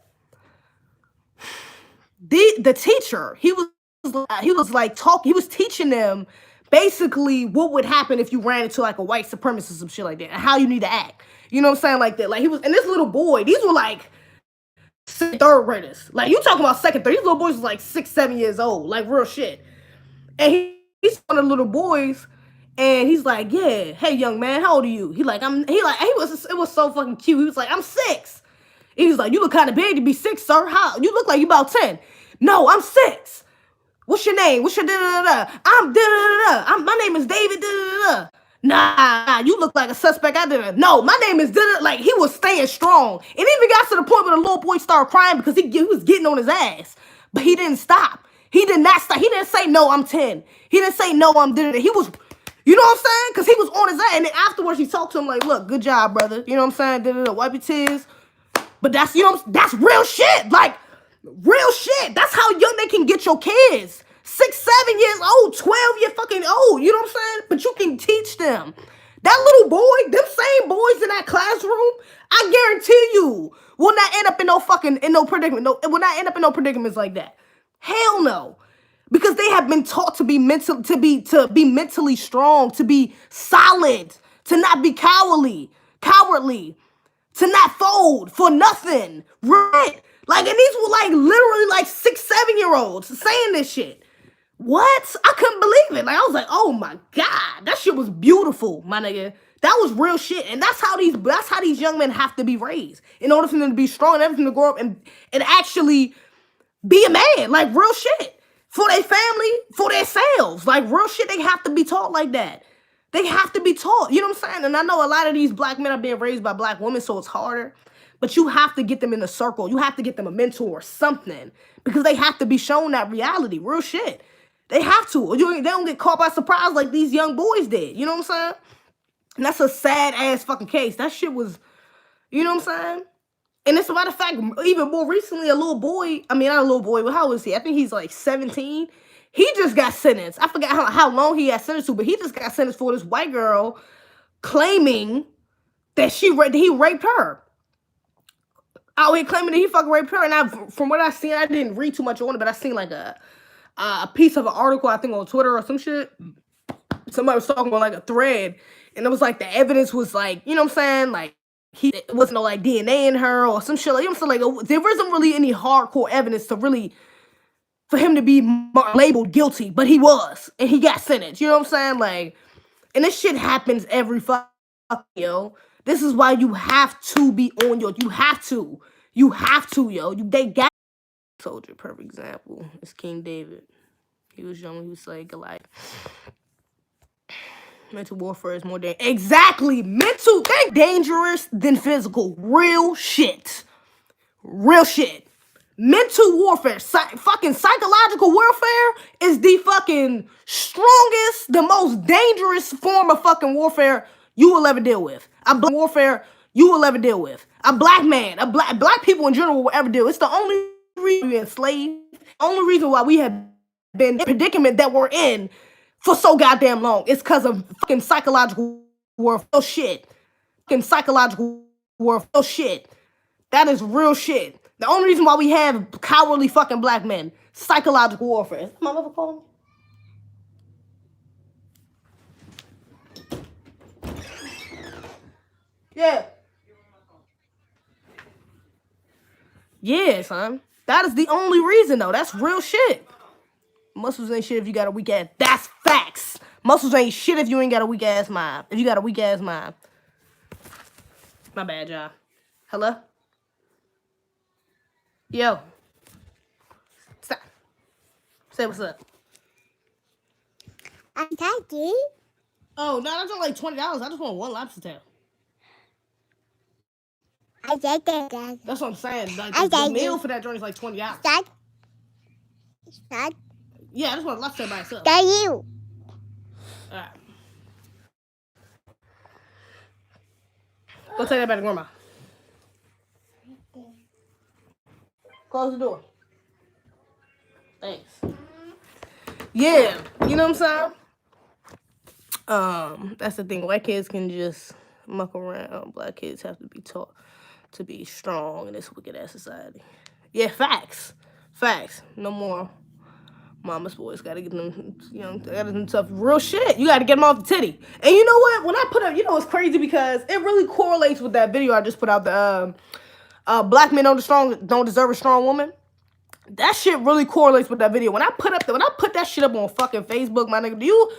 the teacher, he was teaching them basically what would happen if you ran into like a white supremacist or some shit like that, and how you need to act. You know what I'm saying? Like that. Like and this little boy, these were like third graders. Like, you talking about second, third. These little boys was like 6, 7 years old. Like, real shit. And he's one of the little boys. And he's like, yeah, hey, young man, how old are you? It was so fucking cute. He was like, I'm 6. He was like, you look kind of big to be 6, sir. How? You look like you about 10. No, I'm 6. What's your name? What's your da-da-da-da? I'm da-da-da-da. My name is David da-da-da-da. Nah, you look like a suspect. I did. No, my name is da-da. Like, he was staying strong. It even got to the point where the little boy started crying because he was getting on his ass. But he didn't stop. He did not stop. He didn't say, no, I'm 10. He didn't say, no, I'm da-da-da. He was, you know what I'm saying? Because he was on his ass. And then afterwards, he talked to him like, look, good job, brother. You know what I'm saying? Da-da-da. Wipe your tears. But that's, you know, that's real shit. Like, real shit. That's how young they can get your kids. 6, 7 years old, 12 years fucking old. You know what I'm saying? But you can teach them. That little boy, them same boys in that classroom, I guarantee you, will not end up in no predicament. No, it will not end up in no predicaments like that. Hell no. Because they have been taught to be mentally strong, to be solid, to not be cowardly, to not fold for nothing. Right? Like, and these were like literally like 6, 7-year-olds saying this shit. What? I couldn't believe it. Like, I was like, oh my God, that shit was beautiful, my nigga. That was real shit. And that's how these young men have to be raised in order for them to be strong and everything, to grow up and actually be a man. Like, real shit. For their family, for themselves. Like, real shit, they have to be taught like that. They have to be taught. You know what I'm saying? And I know a lot of these black men are being raised by black women, so it's harder. But you have to get them in the circle. You have to get them a mentor or something. Because they have to be shown that reality. Real shit. They have to. They don't get caught by surprise like these young boys did. You know what I'm saying? And that's a sad-ass fucking case. That shit was, you know what I'm saying? And as a matter of fact, even more recently, a little boy, I mean, not a little boy, but how old is he? I think he's like 17. He just got sentenced. I forgot how long he got sentenced to, but he just got sentenced for this white girl claiming that he raped her. Out here claiming that he fucking raped her. And from what I seen, I didn't read too much on it, but I seen like a piece of an article, I think on Twitter or some shit. Somebody was talking about like a thread, and it was like the evidence was like, you know what I'm saying? Like, it wasn't no like DNA in her or some shit. Like, you know what I'm saying? Like, there wasn't really any hardcore evidence to really, for him to be labeled guilty, but he was, and he got sentenced. You know what I'm saying? Like, and this shit happens every fuck, yo. This is why you have to be on your, you have to, yo. They got soldier, perfect example. It's King David. He was young, he was like Goliath. Mental warfare is more dangerous. Exactly. Mental, they're dangerous than physical. Real shit. Real shit. Mental warfare, fucking psychological warfare is the fucking strongest, the most dangerous form of fucking warfare you will ever deal with. Warfare you will ever deal with. A black man, black people in general will ever deal. It's the only reason we're enslaved. Only reason why we have been in the predicament that we're in for so goddamn long. It's because of fucking psychological warfare. Shit. Fucking psychological warfare. Shit. That is real shit. The only reason why we have cowardly fucking black men, psychological warfare. Is my mother calling me? Yeah. Yeah, son. That is the only reason, though. That's real shit. Muscles ain't shit if you got a weak ass. That's facts. Muscles ain't shit if you ain't got a weak ass mind. If you got a weak ass mind. My bad, y'all. Hello? Yo. Stop. Say what's up. I'm talking. Oh, no, that's only like $20. I just want one lobster tail. I said that. That's what I'm saying. Like, the meal for that joint is like $20. Stop. Yeah, I just want a lobster tail by itself. That you. Alright. Go take that back to grandma. Close the door. Thanks. Yeah, you know what I'm saying? That's the thing. White kids can just muck around. Black kids have to be taught to be strong in this wicked ass society. Yeah, facts. Facts. No more mama's boys. Gotta get them, you know, gotta get them tough. Real shit. You gotta get them off the titty. And you know what? When I put up, you know, it's crazy because it really correlates with that video I just put out. The black men don't deserve a strong woman. That shit really correlates with that video. When I put that shit up on fucking Facebook, my nigga, do you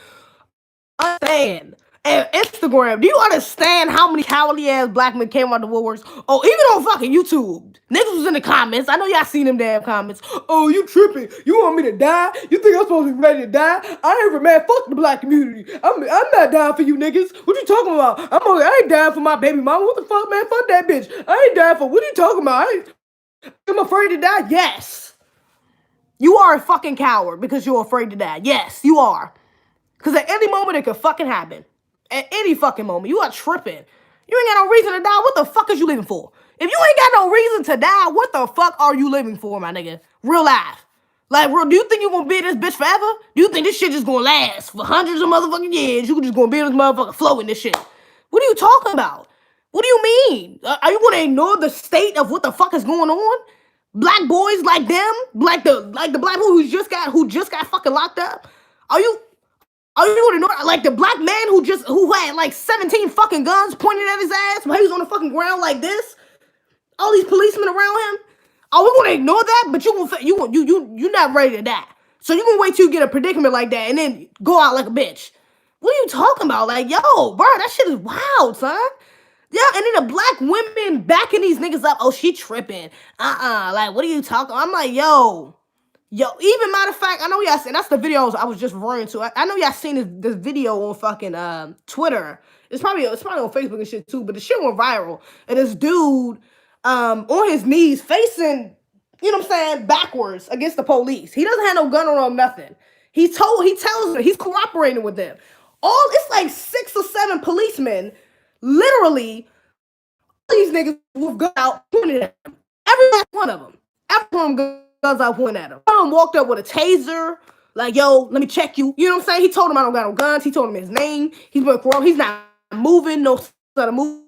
understand? and Instagram. Do you understand how many cowardly ass black men came out the woodworks? Oh, even on fucking YouTube. Niggas was in the comments. I know y'all seen them damn comments. Oh, you tripping. You want me to die? You think I'm supposed to be ready to die? I ain't man, fuck the black community. I'm not dying for you niggas. What you talking about? I ain't dying for my baby mama. What the fuck, man? Fuck that bitch. I ain't dying for what are you talking about? I'm afraid to die? Yes. You are a fucking coward because you're afraid to die. Yes, you are. Because at any moment it could fucking happen. At any fucking moment. You are tripping. You ain't got no reason to die. What the fuck is you living for? If you ain't got no reason to die, what the fuck are you living for, my nigga? Real life. Like, real, do you think you gonna be in this bitch forever? Do you think this shit just gonna last for hundreds of motherfucking years? You just gonna be in this motherfucker flowing this shit? What are you talking about? What do you mean? Are you gonna ignore the state of what the fuck is going on? Black boys like them, like the black people who just got fucking locked up. Are you gonna ignore like the black man who had like 17 fucking guns pointed at his ass while he was on the fucking ground like this? All these policemen around him. Are we gonna ignore that? But you're not ready to die. So you gonna wait till you get a predicament like that and then go out like a bitch. What are you talking about? Like, yo, bro, that shit is wild, son. Yeah, and then the black women backing these niggas up. Oh, she tripping. Like, what are you talking? I'm like, yo, even matter of fact, I know y'all seen, that's the videos I was just referring to. I know y'all seen this video on fucking Twitter. It's probably on Facebook and shit too, but the shit went viral. And this dude on his knees facing, you know what I'm saying, backwards against the police. He doesn't have no gun on him, nothing. He tells her, he's cooperating with them. It's like 6 or 7 policemen, literally, these niggas with guns out pointing at him. Every last one of them. Every one of them guns out pointing at him. One of them walked up with a taser, like, yo, let me check you. You know what I'm saying? He told him I don't got no guns. He told him his name. He's not moving, no sort of move.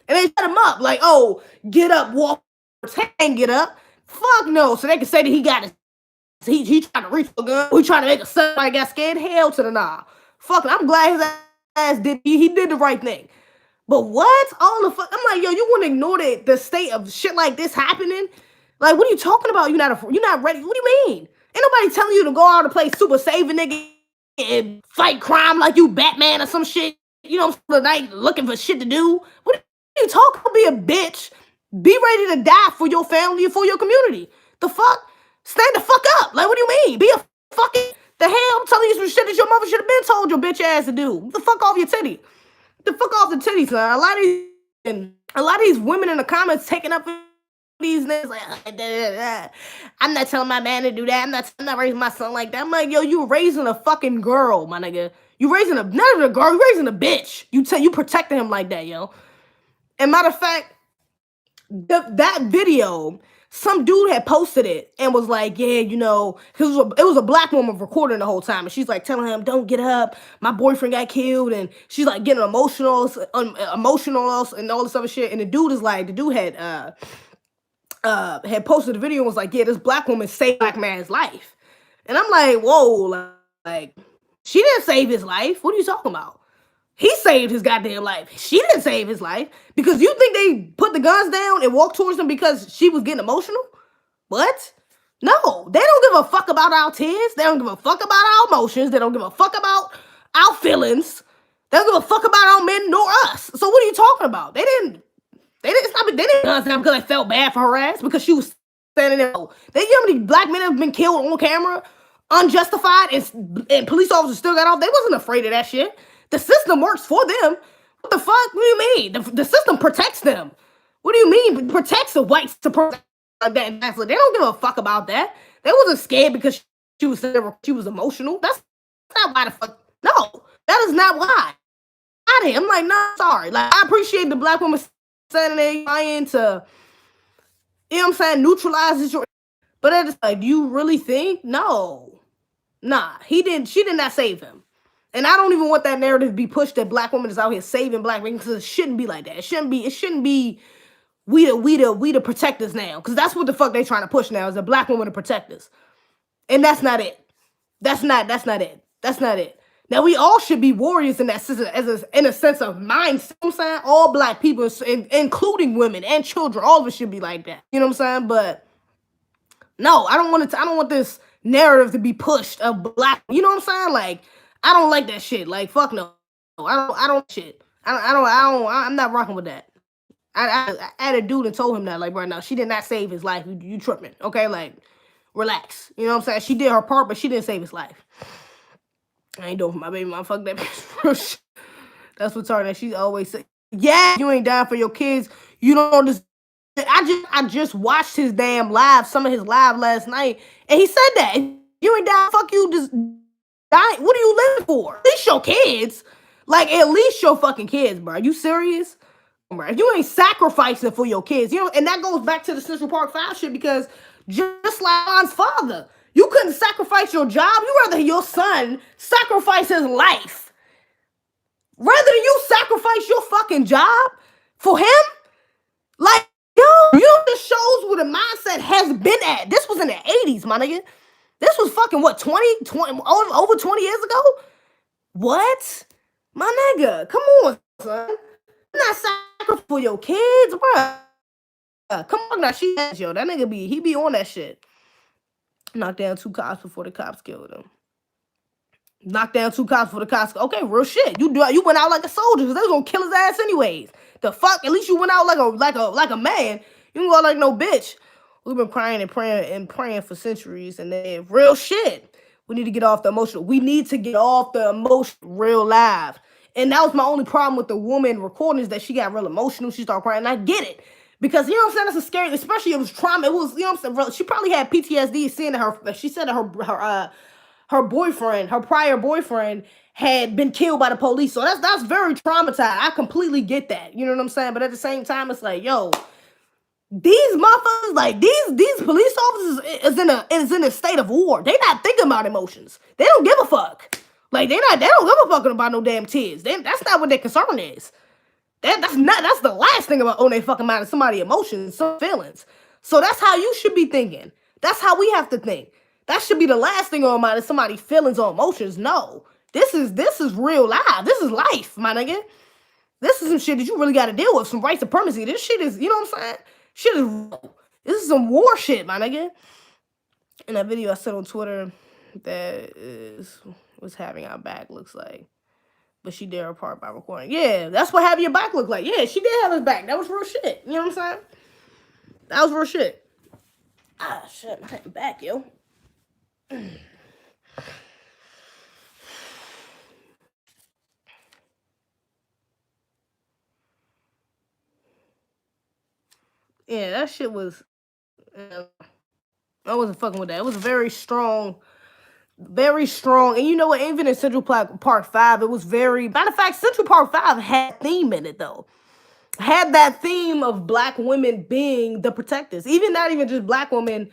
And they set him up, like, oh, get up, walk, can't get up. Fuck no. So they can say that he got his, he trying to reach for a gun. He trying to make a somebody got scared. Hell to the nah. Fuck it. I'm glad his ass did. He did the right thing. But what? All the fuck? I'm like, yo, you want to ignore the state of shit like this happening? Like, what are you talking about? You're not ready. What do you mean? Ain't nobody telling you to go out and play super saving nigga and fight crime like you Batman or some shit. You know, for the night looking for shit to do. What are you talking about? Be a bitch. Be ready to die for your family and for your community. The fuck? Stand the fuck up. Like, what do you mean? Be a fucking... The hell? I'm telling you some shit that your mother should have been told your bitch ass to do. The fuck off your titty. The fuck off the titty, son. A lot of these women in the comments taking up these niggas like, I'm not telling my man to do that. I'm not raising my son like that. I'm like, yo, you raising a fucking girl, my nigga. You raising not even a girl, you raising a bitch. You protecting him like that, yo. And matter of fact, that video, some dude had posted it and was like, yeah, you know, it was a black woman recording the whole time. And she's like telling him, don't get up. My boyfriend got killed. And she's like getting emotional and all this other shit. And the dude had posted the video and was like, yeah, this black woman saved black man's life. And I'm like, whoa, like, she didn't save his life. What are you talking about? He saved his goddamn life. She didn't save his life. Because you think they put the guns down and walked towards him because she was getting emotional? What? No. They don't give a fuck about our tears. They don't give a fuck about our emotions. They don't give a fuck about our feelings. They don't give a fuck about our men nor us. So what are you talking about? They didn't guns down because they felt bad for her ass because she was standing there. You know how many black men have been killed on camera, unjustified, and police officers still got off? They wasn't afraid of that shit. The system works for them. What the fuck? What do you mean? The system protects them. What do you mean? It protects the whites to protect that. They don't give a fuck about that. They wasn't scared because she was emotional. That's not why the fuck. No, that is not why. I'm like, no, sorry. Like, I appreciate the black woman standing there trying to, you know what I'm saying, neutralize this. But it's like, do you really think? No. Nah, she did not save him. And I don't even want that narrative to be pushed that black women is out here saving black men, because it shouldn't be like that. It shouldn't be we the protectors now. Because that's what the fuck they trying to push now, is a black woman to protect us. And that's not it. That's not it. Now, we all should be warriors in that sense, in a sense of mindset. You know what I'm saying? All black people, including women and children, all of us should be like that. You know what I'm saying? But no, I don't want this narrative to be pushed of black. You know what I'm saying? Like, I don't like that shit. Like, fuck no. I don't shit. I'm not rocking with that. I had a dude and told him that, like, right now, she did not save his life. You tripping, okay? Like, relax. You know what I'm saying? She did her part, but she didn't save his life. I ain't doing for my baby mom. Fuck that bitch. That's what Tarna. She's always say, yeah, you ain't dying for your kids. You don't just. I just watched his damn live, some of his live last night, and he said that you ain't dying. Fuck you, just die. What are you living for? At least your kids. Like, at least your fucking kids, bro. Are you serious? Bro, you ain't sacrificing for your kids, you know, and that goes back to the Central Park 5 shit, because just like Lon's father, you couldn't sacrifice your job. You rather your son sacrifice his life rather than you sacrifice your fucking job for him. Like, yo, you know, this shows where the mindset has been at. This was in the 80s, my nigga. This was fucking what, 20 over 20 years ago? What? My nigga, come on, son. You're not sacrificing for your kids, bro. Come on now, she has, yo. That nigga he be on that shit. Knocked down 2 cops before the cops killed him. Knocked down 2 cops before the cops. Okay, real shit. You went out like a soldier, because they was gonna kill his ass anyways. The fuck? At least you went out like a man. You didn't go out like no bitch. We've been crying and praying for centuries, and then real shit. We need to get off the emotional. We need to get off the emotion real live. And that was my only problem with the woman recording, is that she got real emotional. She started crying, and I get it. Because, you know what I'm saying, that's a scary, especially it was trauma. It was, you know what I'm saying, she probably had PTSD seeing that she said that her boyfriend, her prior boyfriend, had been killed by the police. So that's very traumatized. I completely get that. You know what I'm saying? But at the same time, it's like, yo, these motherfuckers, like these police officers is in a state of war. They not thinking about emotions. They don't give a fuck. Like they don't give a fuck about no damn kids. That's not what their concern is. That's the last thing about on their fucking mind is somebody's emotions, some feelings. So that's how you should be thinking. That's how we have to think. That should be the last thing on mind is somebody's feelings or emotions. No. This is real life. This is life, my nigga. This is some shit that you really got to deal with. Some white supremacy. This shit is, you know what I'm saying? Shit is real. This is some war shit, my nigga. In that video I said on Twitter, that is what's having our back looks like. But she did her part by recording. Yeah, that's what having your back look like. Yeah, she did have his back. That was real shit. You know what I'm saying? That was real shit. Ah, shit. My back, yo. Yeah, that shit was... I wasn't fucking with that. It was very strong. Very strong. And you know what? Even in Central Park 5, it was very... Matter of fact, Central Park 5 had a theme in it, though. Had that theme of black women being the protectors. Even not even just black women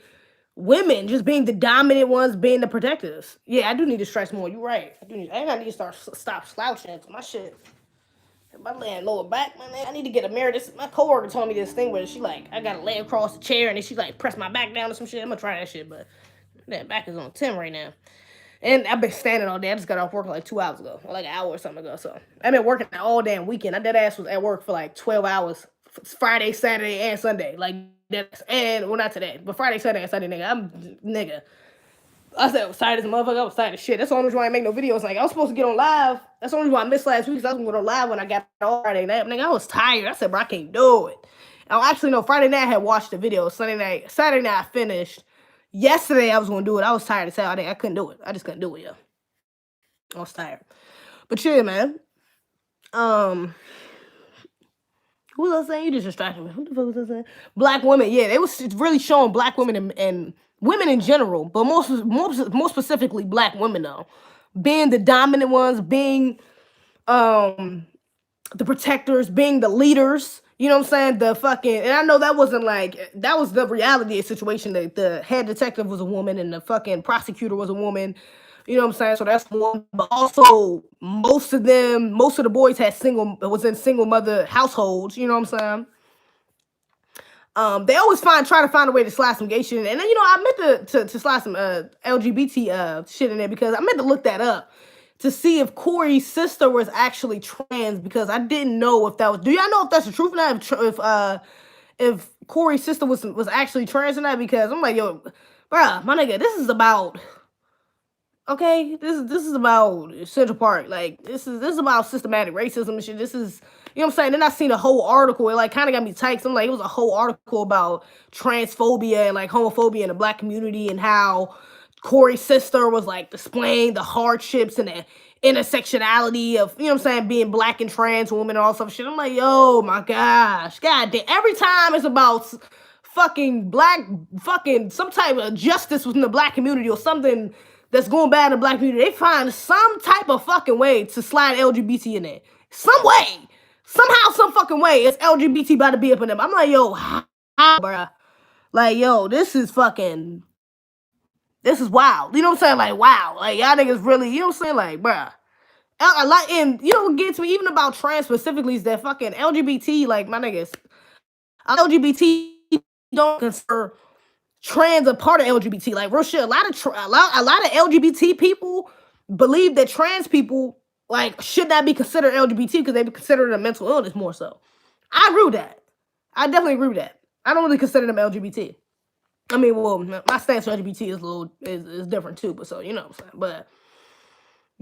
just being the dominant ones, being the protectors. Yeah, I do need to stress more. You're right. I need to stop slouching. My shit. My laying lower back, man. I need to get a mirror. My coworker told me this thing where she like, I gotta lay across the chair and then she like press my back down or some shit. I'm gonna try that shit, but that back is on 10 right now. And I've been standing all day. I just got off work like 2 hours ago, or like an hour or something ago. So I've been working all damn weekend. I dead ass was at work for like 12 hours, Friday, Saturday, and Sunday. Like that, and well, not today, but Friday, Saturday, and Sunday, nigga. I said I was tired as a motherfucker. I was tired of shit. That's the only reason why I make no videos. Like I was supposed to get on live. That's the only reason why I missed last week. Because I was gonna go on live when I got on Friday night. Nigga, I was tired. I said, bro, I can't do it. Actually, no. Friday night I had watched the video. Saturday night I finished. Yesterday I was gonna do it. I was tired as hell. I couldn't do it. I just couldn't do it, yo. I was tired. But yeah, man. Who was I saying? You just distracted me. Who the fuck was I saying? Black women. Yeah, they was really showing black women and women in general, but more specifically black women though, being the dominant ones, being the protectors, being the leaders. You know what I'm saying? The fucking, and I know that wasn't like, that was the reality of the situation. That the head detective was a woman and the fucking prosecutor was a woman. You know what I'm saying? So that's one. But also, most of the boys was in single mother households. You know what I'm saying? They always try to find a way to slide some gay shit in. And then, you know, I meant to slide some LGBT shit in there because I meant to look that up to see if Corey's sister was actually trans, because I didn't know if that was... Do y'all know if that's the truth or not? If Corey's sister was actually trans or not? Because I'm like, yo, bruh, my nigga, this is about... Okay, this is about Central Park. Like this is about systematic racism and shit. This is, you know what I'm saying. Then I seen a whole article. It like kind of got me tight. 'Cause I'm like, it was a whole article about transphobia and like homophobia in the black community and how Corey's sister was like displaying the hardships and the intersectionality of, you know what I'm saying, being black and trans women and all some shit. I'm like, yo, my gosh, god damn. Every time it's about fucking black, fucking some type of justice within the black community or something that's going bad in the black community, they find some type of fucking way to slide LGBT in there. Some way. Somehow, some fucking way, it's LGBT about to be up in them. I'm like, yo, how, bruh? Like, yo, this is wild. You know what I'm saying? Like, wow. Like, y'all niggas really, you know what I'm saying? Like, bruh. A lot, and you know what gets me even about trans specifically is that fucking LGBT, like, my niggas, LGBT don't consider trans a part of LGBT. Like real shit. A lot of LGBT people believe that trans people like should not be considered LGBT because they be considered a mental illness more so. I agree with that. I definitely agree with that. I don't really consider them LGBT. I mean, well, my stance on LGBT is a little is different too, but so you know what I'm saying. But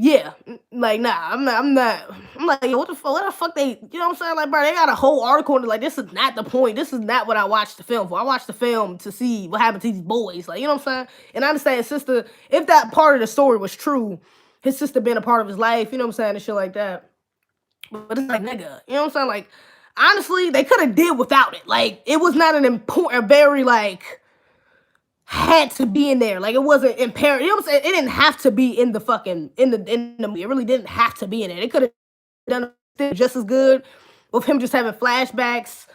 yeah, like nah, I'm like, yo, what the fuck they, you know what I'm saying? Like, bro, they got a whole article and like, this is not the point. This is not what I watched the film for. I watched the film to see what happened to these boys. Like, you know what I'm saying? And I understand his sister, if that part of the story was true, his sister being a part of his life, you know what I'm saying, and shit like that. But it's like, nigga, you know what I'm saying? Like, honestly, they could have did without it. Like, it was not an important, very like had to be in there. Like it wasn't imperative. You know what I'm saying? It didn't have to be in the fucking in the movie. It really didn't have to be in there. They could have done it just as good with him just having flashbacks.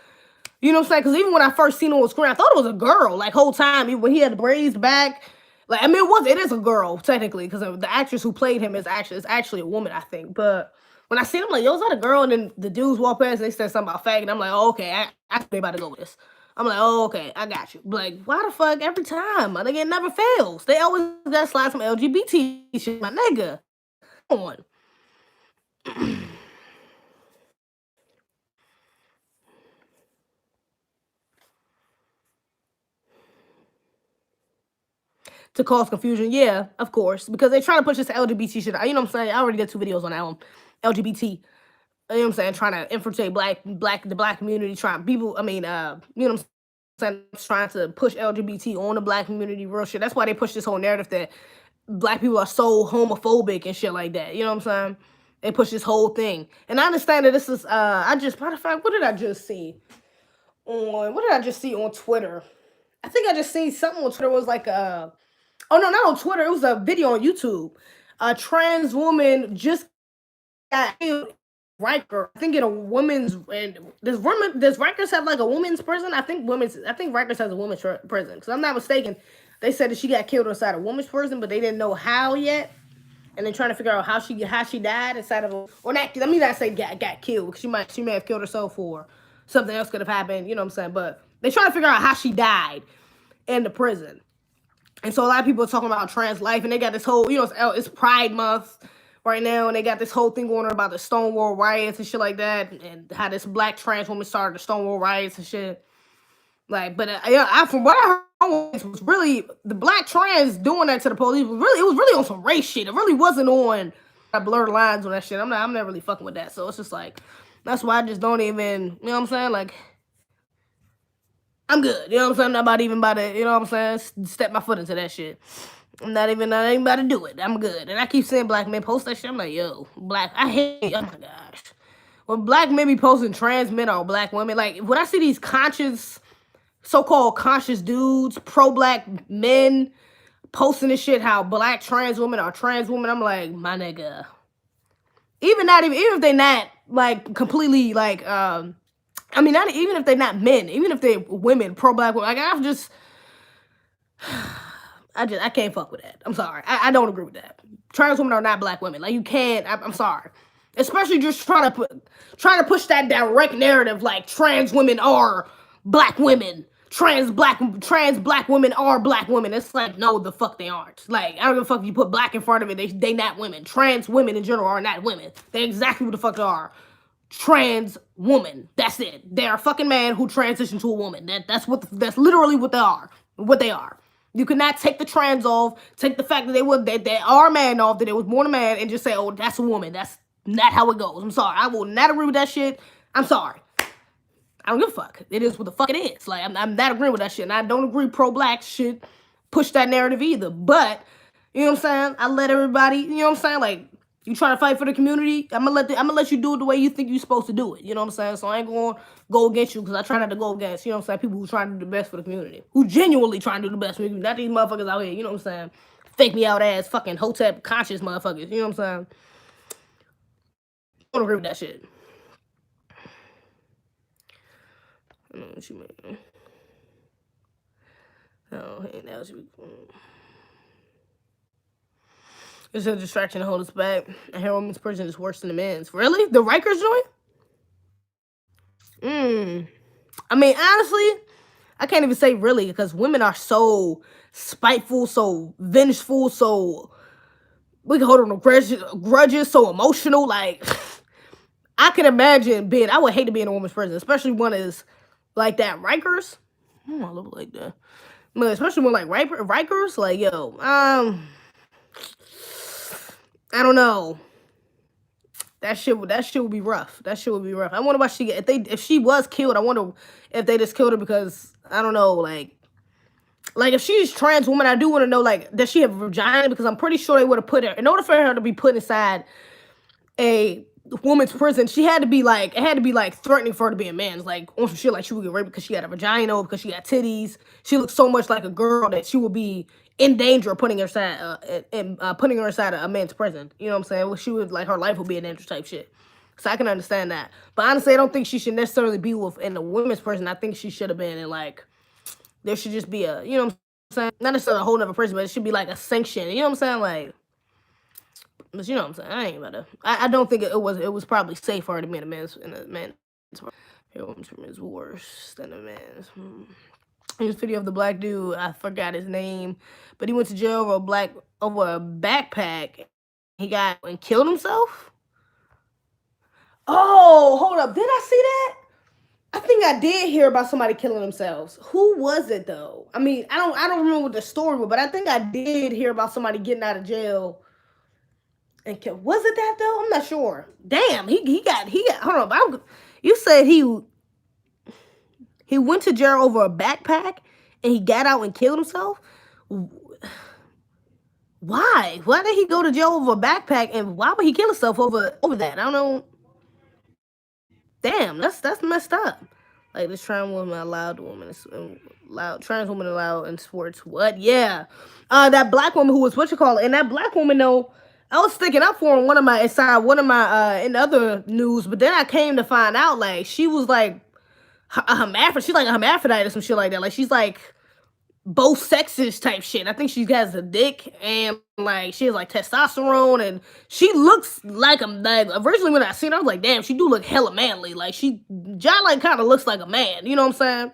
You know what I'm saying? Because even when I first seen him on screen, I thought it was a girl. Like whole time, when he had the braids back. Like I mean, it is a girl technically because the actress who played him is actually a woman, I think. But when I seen him, like, yo, is that a girl? And then the dudes walk past and they said something about faggot. I'm like, oh, okay, I they about to go with this. I'm like, oh, okay, I got you. Like, why the fuck every time? My nigga, it never fails. They always gotta slide some LGBT shit, my nigga. Come on. To cause confusion, yeah, of course. Because they trying to push this LGBT shit. You know what I'm saying? I already did 2 videos on that one. LGBT. You know what I'm saying? Trying to infiltrate the black community, trying people, I mean, you know what I'm saying? Trying to push LGBT on the black community, real shit. That's why they push this whole narrative that black people are so homophobic and shit like that. You know what I'm saying? They push this whole thing. And I understand that this is matter of fact, what did I just see? On Twitter? I think I just seen something on Twitter. It was like oh no, not on Twitter. It was a video on YouTube. A trans woman just got killed. Riker, I think in a women's, and does Rikers have like a women's prison? I think Rikers has a women's prison. Because I'm not mistaken, they said that she got killed inside a women's prison, but they didn't know how yet. And they're trying to figure out how she died inside of a, or not, let me not say got killed, because she may have killed herself, or something else could have happened, you know what I'm saying? But they're trying to figure out how she died in the prison. And so a lot of people are talking about trans life, and they got this whole, you know, it's Pride Month right now, and they got this whole thing going on about the Stonewall riots and shit like that, and how this black trans woman started the Stonewall riots and shit. Like, but yeah, from what I heard, it was really the black trans doing that to the police. It was really on some race shit. It really wasn't on. I blurred lines on that shit. I'm not really fucking with that. So it's just like, that's why I just don't even, you know what I'm saying? Like, I'm good. You know what I'm saying? I'm not even about to, you know what I'm saying? Step my foot into that shit. I'm not even about to do it. I'm good. And I keep seeing black men post that shit. I'm like, yo, I hate, oh my gosh. When black men be posting trans men or black women, like, when I see these so-called conscious dudes, pro-black men, posting this shit, how black trans women are trans women, I'm like, my nigga. Even if they're not, like, completely, like, I mean, not even if they're not men, even if they're women, pro-black women, like, I can't fuck with that. I'm sorry. I don't agree with that. Trans women are not black women. Like, you can't, I'm sorry. Especially just trying to push that direct narrative, like, trans women are black women. Trans black women are black women. It's like, no, the fuck they aren't. Like, I don't give a fuck if you put black in front of it. They not women. Trans women in general are not women. They're exactly what the fuck they are. Trans woman. That's it. They're a fucking man who transitioned to a woman. That's literally what they are. What they are. You cannot take the trans off, take the fact that they are a man off, that they was born a man, and just say, oh, that's a woman. That's not how it goes. I'm sorry. I will not agree with that shit. I'm sorry. I don't give a fuck. It is what the fuck it is. Like, I'm not agreeing with that shit. And I don't agree pro-black shit push that narrative either. But, you know what I'm saying? I let everybody, you know what I'm saying? Like, you trying to fight for the community, I'm gonna let you do it the way you think you're supposed to do it. You know what I'm saying? So I ain't gonna go against you, because I try not to go against, you know what I'm saying, people who trying to do the best for the community. Who genuinely trying to do the best for the community. Not these motherfuckers out here, you know what I'm saying? Fake me out ass fucking Hotep conscious motherfuckers. You know what I'm saying? I don't agree with that shit. I don't know what you mean. Oh, hey, now she be. It's a distraction to hold us back. A hair woman's prison is worse than the men's. Really? The Rikers joint? I mean, honestly, I can't even say really, because women are so spiteful, so vengeful, so we can hold on to grudges, so emotional. Like, I can imagine I would hate to be in a woman's prison, especially one is like that. Rikers? I look like that. But especially one like Rikers, like, yo, I don't know. That shit would be rough. That shit would be rough. I wonder why if she was killed, I wonder if they just killed her because, I don't know, like if she's trans woman, I do want to know, like, does she have a vagina? Because I'm pretty sure they would have put her, in order for her to be put inside a woman's prison, it had to be like threatening for her to be a man. It's like on some shit like she would get raped because she had a vagina, or because she got titties. She looked so much like a girl that she would be in danger of putting her inside a man's prison. You know what I'm saying? Well, she would, like, her life would be in danger type shit. So I can understand that. But honestly, I don't think she should necessarily be in the women's prison. I think she should have been in, like, there should just be a, you know what I'm saying? Not necessarily a whole nother prison, but it should be like a sanction. You know what I'm saying? Like, but you know what I'm saying? I ain't about to. I don't think it was probably safe for her to be in a man's Her woman's room is worse than a man's. Here's a video of the black dude. I forgot his name, but he went to jail over a backpack. He got and killed himself. Oh, hold up! Did I see that? I think I did hear about somebody killing themselves. Who was it though? I mean, I don't remember what the story was, but I think I did hear about somebody getting out of jail and killed. Was it that though? I'm not sure. Damn, he got. Hold on, you said he went to jail over a backpack and he got out and killed himself. Why? Why did he go to jail over a backpack, and why would he kill himself over that? I don't know. Damn, that's messed up. Like, this trans woman allowed in sports. What? Yeah. That black woman who was and that black woman though, I was sticking up for in in other news, but then I came to find out, like, she was like a hermaphrodite. She's like a hermaphrodite or some shit like that. Like, she's like both sexes type shit. I think she has a dick and, like, she has like testosterone, and she looks like originally when I seen her, I was like, damn, she do look hella manly. Like, John, like, kind of looks like a man. You know what I'm saying?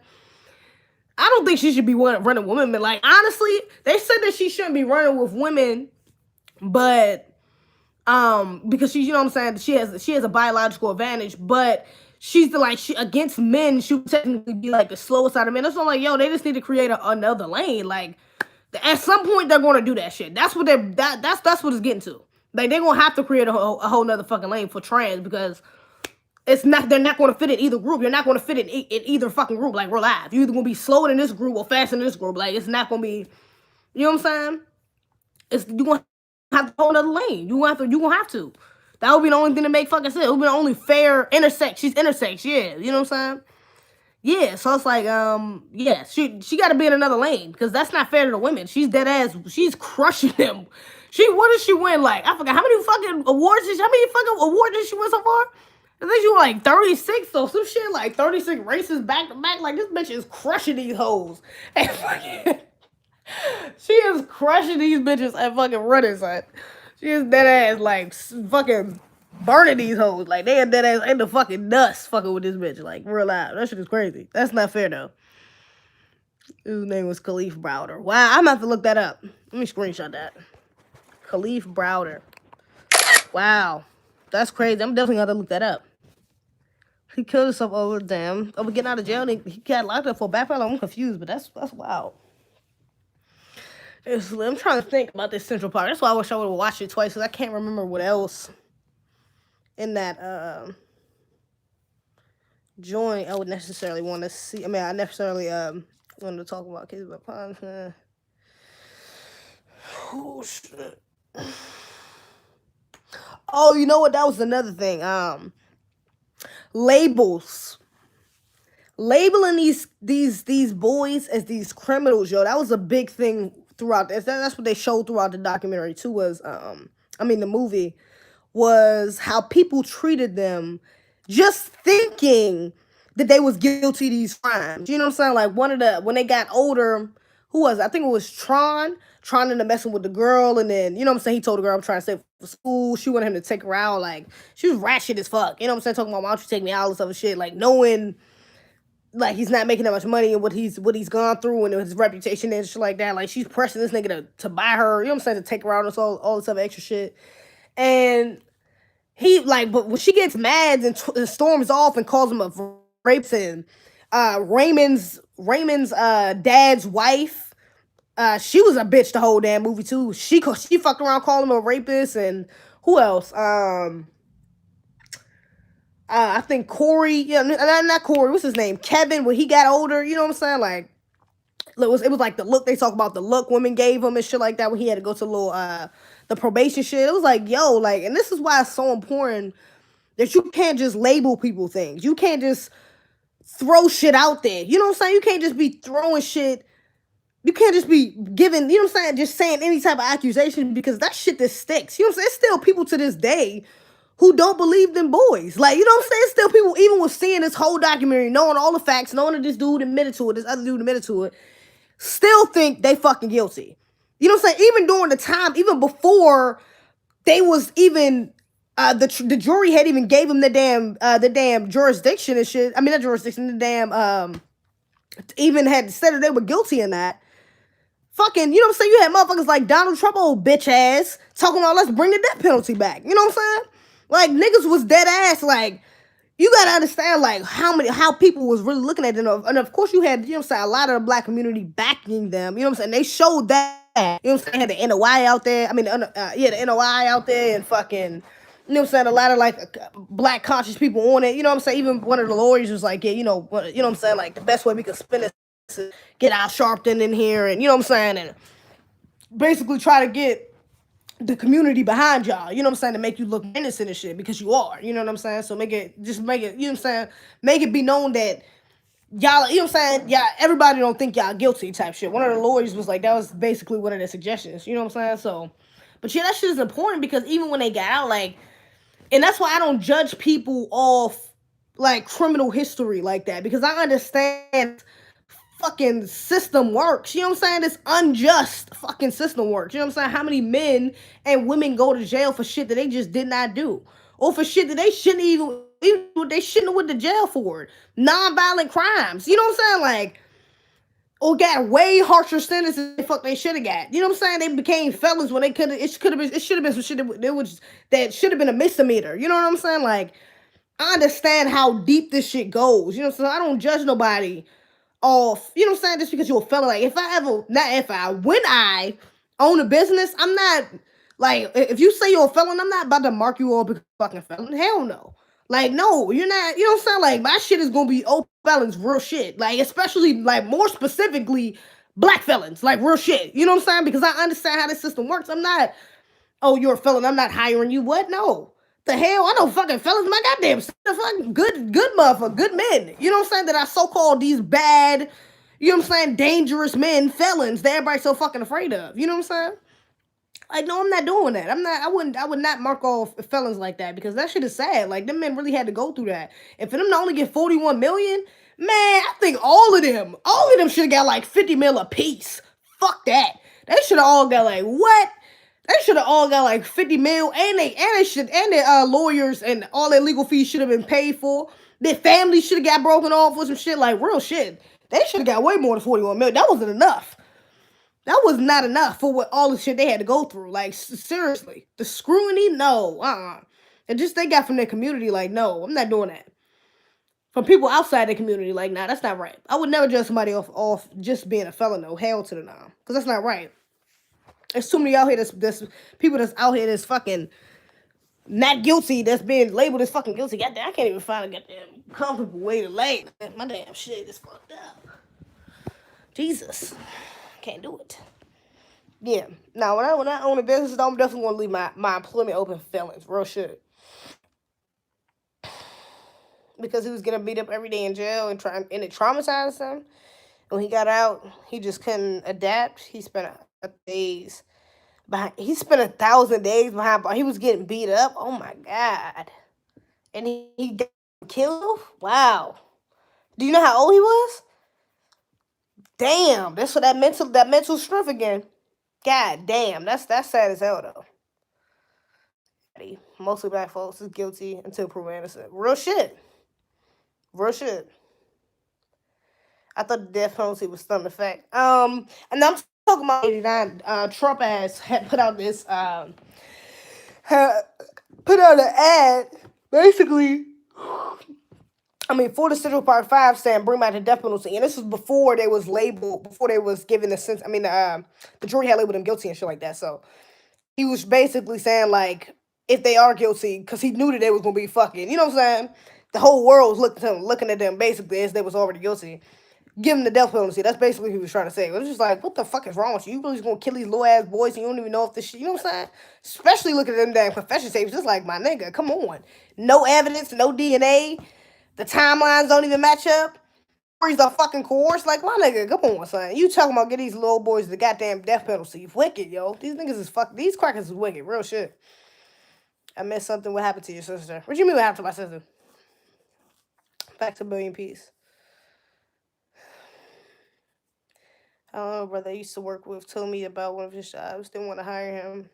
I don't think she should be running women. But, like, honestly, they said that she shouldn't be running with women, but because you know what I'm saying, she has a biological advantage, but she's against men, she would technically be like the slowest out of men. That's why I'm like, yo, they just need to create another lane. Like, at some point they're gonna do that shit. That's what that's what it's getting to. Like, they're gonna have to create a whole nother fucking lane for trans, because they're not gonna fit in either group. You're not gonna fit in either fucking group. Like, we're live. You're either gonna be slower in this group or faster in this group. Like, it's not gonna be, you know what I'm saying? You're gonna have to hold another lane. You gonna have to. That would be the only thing to make fucking sense. It would be the only fair intersex. She's intersex, yeah. You know what I'm saying? Yeah, so it's like, yeah, she got to be in another lane, because that's not fair to the women. She's dead ass. She's crushing them. What did she win? Like, I forgot how many fucking awards did she win so far? I think she won like 36 or some shit, like 36 races back to back. Like, this bitch is crushing these hoes. And fucking, she is crushing these bitches at fucking running, son. She is dead ass, like, fucking burning these hoes. Like, they are dead ass in the fucking dust fucking with this bitch. Like, real live. That shit is crazy. That's not fair, though. His name was Kalief Browder. Wow, I'm gonna have to look that up. Let me screenshot that. Kalief Browder. Wow. That's crazy. I'm definitely gonna have to look that up. He killed himself over getting out of jail. He got locked up for backpack. I'm confused, but that's wild. I'm trying to think about this Central Park. That's why I wish I would have watched it twice because I can't remember what else in that joint I would necessarily want to see. I mean, I necessarily wanted to talk about Kids by Ponds. Oh shit. Oh, you know what? That was another thing. Labels. Labeling these boys as these criminals, yo. That was a big thing throughout this. That's what they showed throughout the documentary too. Was the movie was how people treated them, just thinking that they was guilty of these crimes. You know what I'm saying? Like when they got older, who was it? I think it was Tron. Trying to messing with the girl, and then you know what I'm saying. He told the girl I'm trying to stay for school. She wanted him to take her out. Like she was ratchet as fuck. You know what I'm saying? Talking about why don't you take me out and stuff and shit. Like knowing like he's not making that much money and what he's gone through and his reputation and shit like that. Like she's pressing this nigga to buy her. You know what I'm saying? To take her out and all this other extra shit. And he like, but when she gets mad and storms off and calls him a rapist, and Raymond's dad's wife, she was a bitch the whole damn movie too. She fucked around calling him a rapist, and who else? I think Corey, yeah, not Corey. What's his name? Kevin. When he got older, you know what I'm saying? Like, it was like the look they talk about. The look women gave him and shit like that when he had to go to the probation shit. It was like, yo, like, and this is why it's so important that you can't just label people things. You can't just throw shit out there. You know what I'm saying? You can't just be throwing shit. You can't just be giving, you know what I'm saying, just saying any type of accusation because that shit that sticks. You know what I'm saying? It's still people to this day who don't believe them boys. Like, you know what I'm saying? Still people, even with seeing this whole documentary, knowing all the facts, knowing that this dude admitted to it, this other dude admitted to it, still think they fucking guilty. You know what I'm saying? Even during the time, even before they was even, the jury had even gave him the damn jurisdiction and shit. I mean, not jurisdiction, the damn, even had said that they were guilty in that. Fucking, you know what I'm saying? You had motherfuckers like Donald Trump, old bitch ass, talking about let's bring the death penalty back. You know what I'm saying? Like, niggas was dead ass. Like, you gotta understand, like, how people was really looking at them. And of course, you had, you know what I'm saying, a lot of the black community backing them. You know what I'm saying? They showed that. You know what I'm saying? They had the NOI out there. I mean, the NOI out there and fucking, you know what I'm saying? A lot of, like, black conscious people on it. You know what I'm saying? Even one of the lawyers was like, yeah, you know what I'm saying? Like, the best way we could spin this is get Al Sharpton in here and, you know what I'm saying? And basically try to get the community behind y'all, you know what I'm saying, to make you look innocent and shit because you are, you know what I'm saying? So make it, you know what I'm saying, make it be known that y'all, you know what I'm saying, everybody don't think y'all guilty type shit. One of the lawyers was like, that was basically one of their suggestions, you know what I'm saying? So, but yeah, that shit is important because even when they got out, like, and that's why I don't judge people off, like, criminal history like that because I understand fucking system works. You know what I'm saying? This unjust fucking system works. You know what I'm saying? How many men and women go to jail for shit that they just did not do? Or for shit that they shouldn't even they shouldn't have went to jail for it. Non-violent crimes. You know what I'm saying? Like, or got way harsher sentences than the fuck they should have got. You know what I'm saying? They became felons when they should have been some shit that should have been a misdemeanor. You know what I'm saying? Like, I understand how deep this shit goes. You know what I'm saying? I don't judge nobody off, you know what I'm saying, just because you're a fella. Like, when I own a business, I'm not, like, if you say you're a felon, I'm not about to mark you all as a fucking felon. Hell no. Like, no, you're not, you know what I'm saying? Like, my shit is gonna be old felons, real shit. Like, especially, like, more specifically, black felons, like, real shit. You know what I'm saying? Because I understand how this system works. I'm not, oh, you're a felon, I'm not hiring you. What? No. The hell? I know fucking fellas, my goddamn fucking good motherfucker, good men. You know what I'm saying? That are so-called these bad, you know what I'm saying, dangerous men, felons that everybody's so fucking afraid of. You know what I'm saying? Like, no, I'm not doing that. I would not mark off felons like that because that shit is sad. Like, them men really had to go through that. And for them to only get 41 million, man, I think all of them should have got like 50 mil a piece. Fuck that. They should have all got like, what? They should have all got like 50 mil, and their lawyers and all their legal fees should have been paid for. Their family should have got broken off with some shit, like real shit. They should have got way more than 41 mil. That wasn't enough. That was not enough for what all the shit they had to go through. Like, seriously, the scrutiny, no, and just they got from their community, like, no, I'm not doing that. From people outside the community, like, nah, that's not right. I would never judge somebody off just being a felon, no, hell to the no, because that's not right. There's too many out here that's people that's out here that's fucking not guilty that's being labeled as fucking guilty. Goddamn, I can't even find a goddamn comfortable way to lay. My damn shit is fucked up. Jesus, can't do it. Yeah. Now when I own a business, I'm definitely gonna leave my employment open for felons. Real shit. Because he was getting beat up every day in jail and it traumatized him. When he got out, he just couldn't adapt. He spent days behind. He spent 1,000 days behind. He was getting beat up. Oh my god! And he got killed. Wow. Do you know how old he was? Damn. That's for that mental strength again. God damn. That's sad as hell though. Mostly black folks is guilty until proven innocent. Real shit. Real shit. I thought the death penalty was still in effect. And I'm talking about 89. Trump had put out this put out an ad basically. I mean, for the Central Park 5 saying bring back the death penalty, and this was before they was labeled, before they was given the sense. I mean, the jury had labeled them guilty and shit like that. So he was basically saying like, if they are guilty, because he knew that they was gonna be fucking, you know what I'm saying? The whole world was looking at them basically as they was already guilty. Give them the death penalty. That's basically what he was trying to say. It was just like, what the fuck is wrong with you? You really just gonna kill these little ass boys and you don't even know if this shit, you know what I'm saying? Especially looking at them damn confession tapes, just like, my nigga, come on. No evidence, no DNA. The timelines don't even match up. Stories are fucking coerced. Like, my nigga, come on, son. You talking about get these little boys the goddamn death penalty. Wicked, yo. These niggas is these crackers is wicked. Real shit. I missed something. What happened to your sister? What you mean what happened to my sister? Back to Billion Peace. I don't know, brother I used to work with told me about one of his jobs. Didn't want to hire him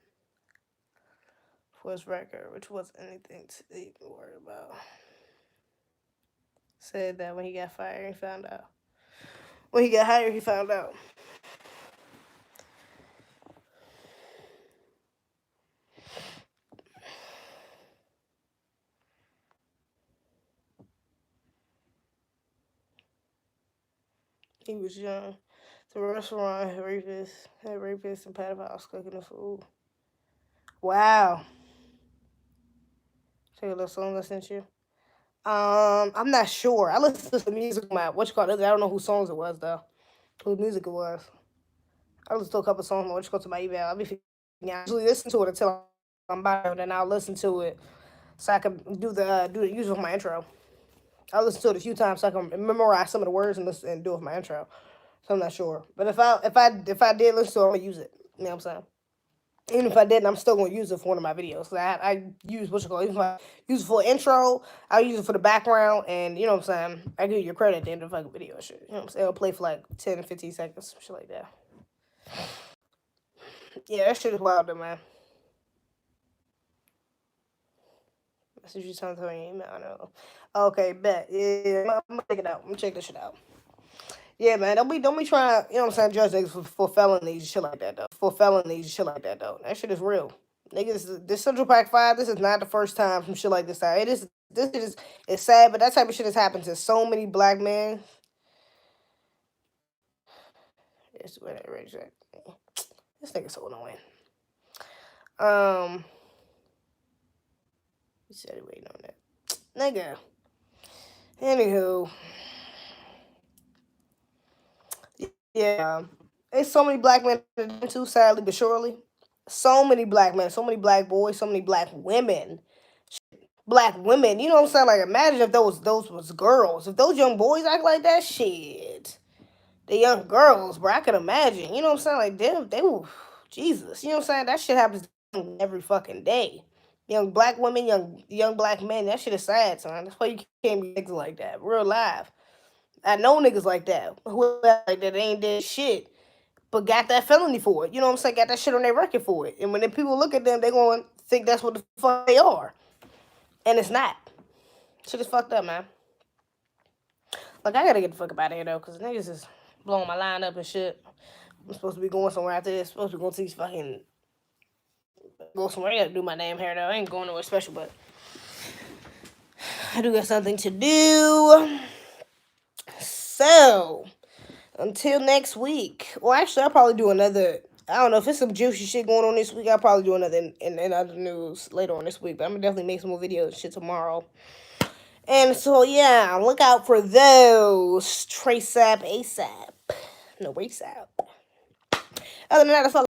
for his record, which wasn't anything to even worry about. Said that when he got fired, he found out. When he got hired, he found out. He was young. The restaurant had rapists and pedophiles cooking the food. Wow. Take a little song I sent you. I'm not sure. I listened to some music on my I don't know whose songs it was though. Whose music it was. I listened to a couple songs on to my email. I usually listen to it until I'm by, and then I'll listen to it so I can do the use of my intro. I listened to it a few times so I can memorize some of the words and do it with my intro. So I'm not sure. But if I did listen to it, I'm gonna use it. You know what I'm saying? Even if I didn't, I'm still gonna use it for one of my videos. So I use even if I use it for intro, I'll use it for the background, and you know what I'm saying? I give you your credit at the end of the fucking video shit. You know what I'm saying? It'll play for like 10 to 15 seconds, shit like that. Yeah, that shit is wild though, man. Message you something on your email, I know. Okay, bet. Yeah, I'm gonna check it out. I'm gonna check this shit out. Yeah, man, don't be trying, you know what I'm saying, judge niggas for felonies and shit like that though. For felonies and shit like that though. That shit is real. Niggas, this Central Park 5, this is not the first time some shit like this happened. It's sad, but that type of shit has happened to so many black men. This nigga's so annoying. You said he waiting on that. Nigga. Anywho. Yeah. There's so many black men too, sadly but surely. So many black men, so many black boys, so many black women. Black women, you know what I'm saying? Like, imagine if those was girls. If those young boys act like that, shit. The young girls, bro, I can imagine. You know what I'm saying? Like, them, they will, Jesus. You know what I'm saying? That shit happens every fucking day. Young black women, young black men, that shit is sad, son. That's why you can't be niggas like that. Real life. I know niggas like that. Who like that ain't did shit, but got that felony for it. You know what I'm saying? Got that shit on their record for it. And when the people look at them, they gonna think that's what the fuck they are. And it's not. Shit is fucked up, man. Like, I gotta get the fuck up out of here though, cause niggas is blowing my line up and shit. I'm supposed to be going somewhere after this. Supposed to be going to these fucking go somewhere. I gotta do my damn hair though. I ain't going nowhere special, but I do got something to do. So until next week. Well, actually, I'll probably do another I don't know if it's some juicy shit going on this week. I'll probably do another in other news later on this week. But I'm gonna definitely make some more videos and shit tomorrow. And so yeah, look out for those. Trace ASAP. No, ASAP. Other than that, that's all.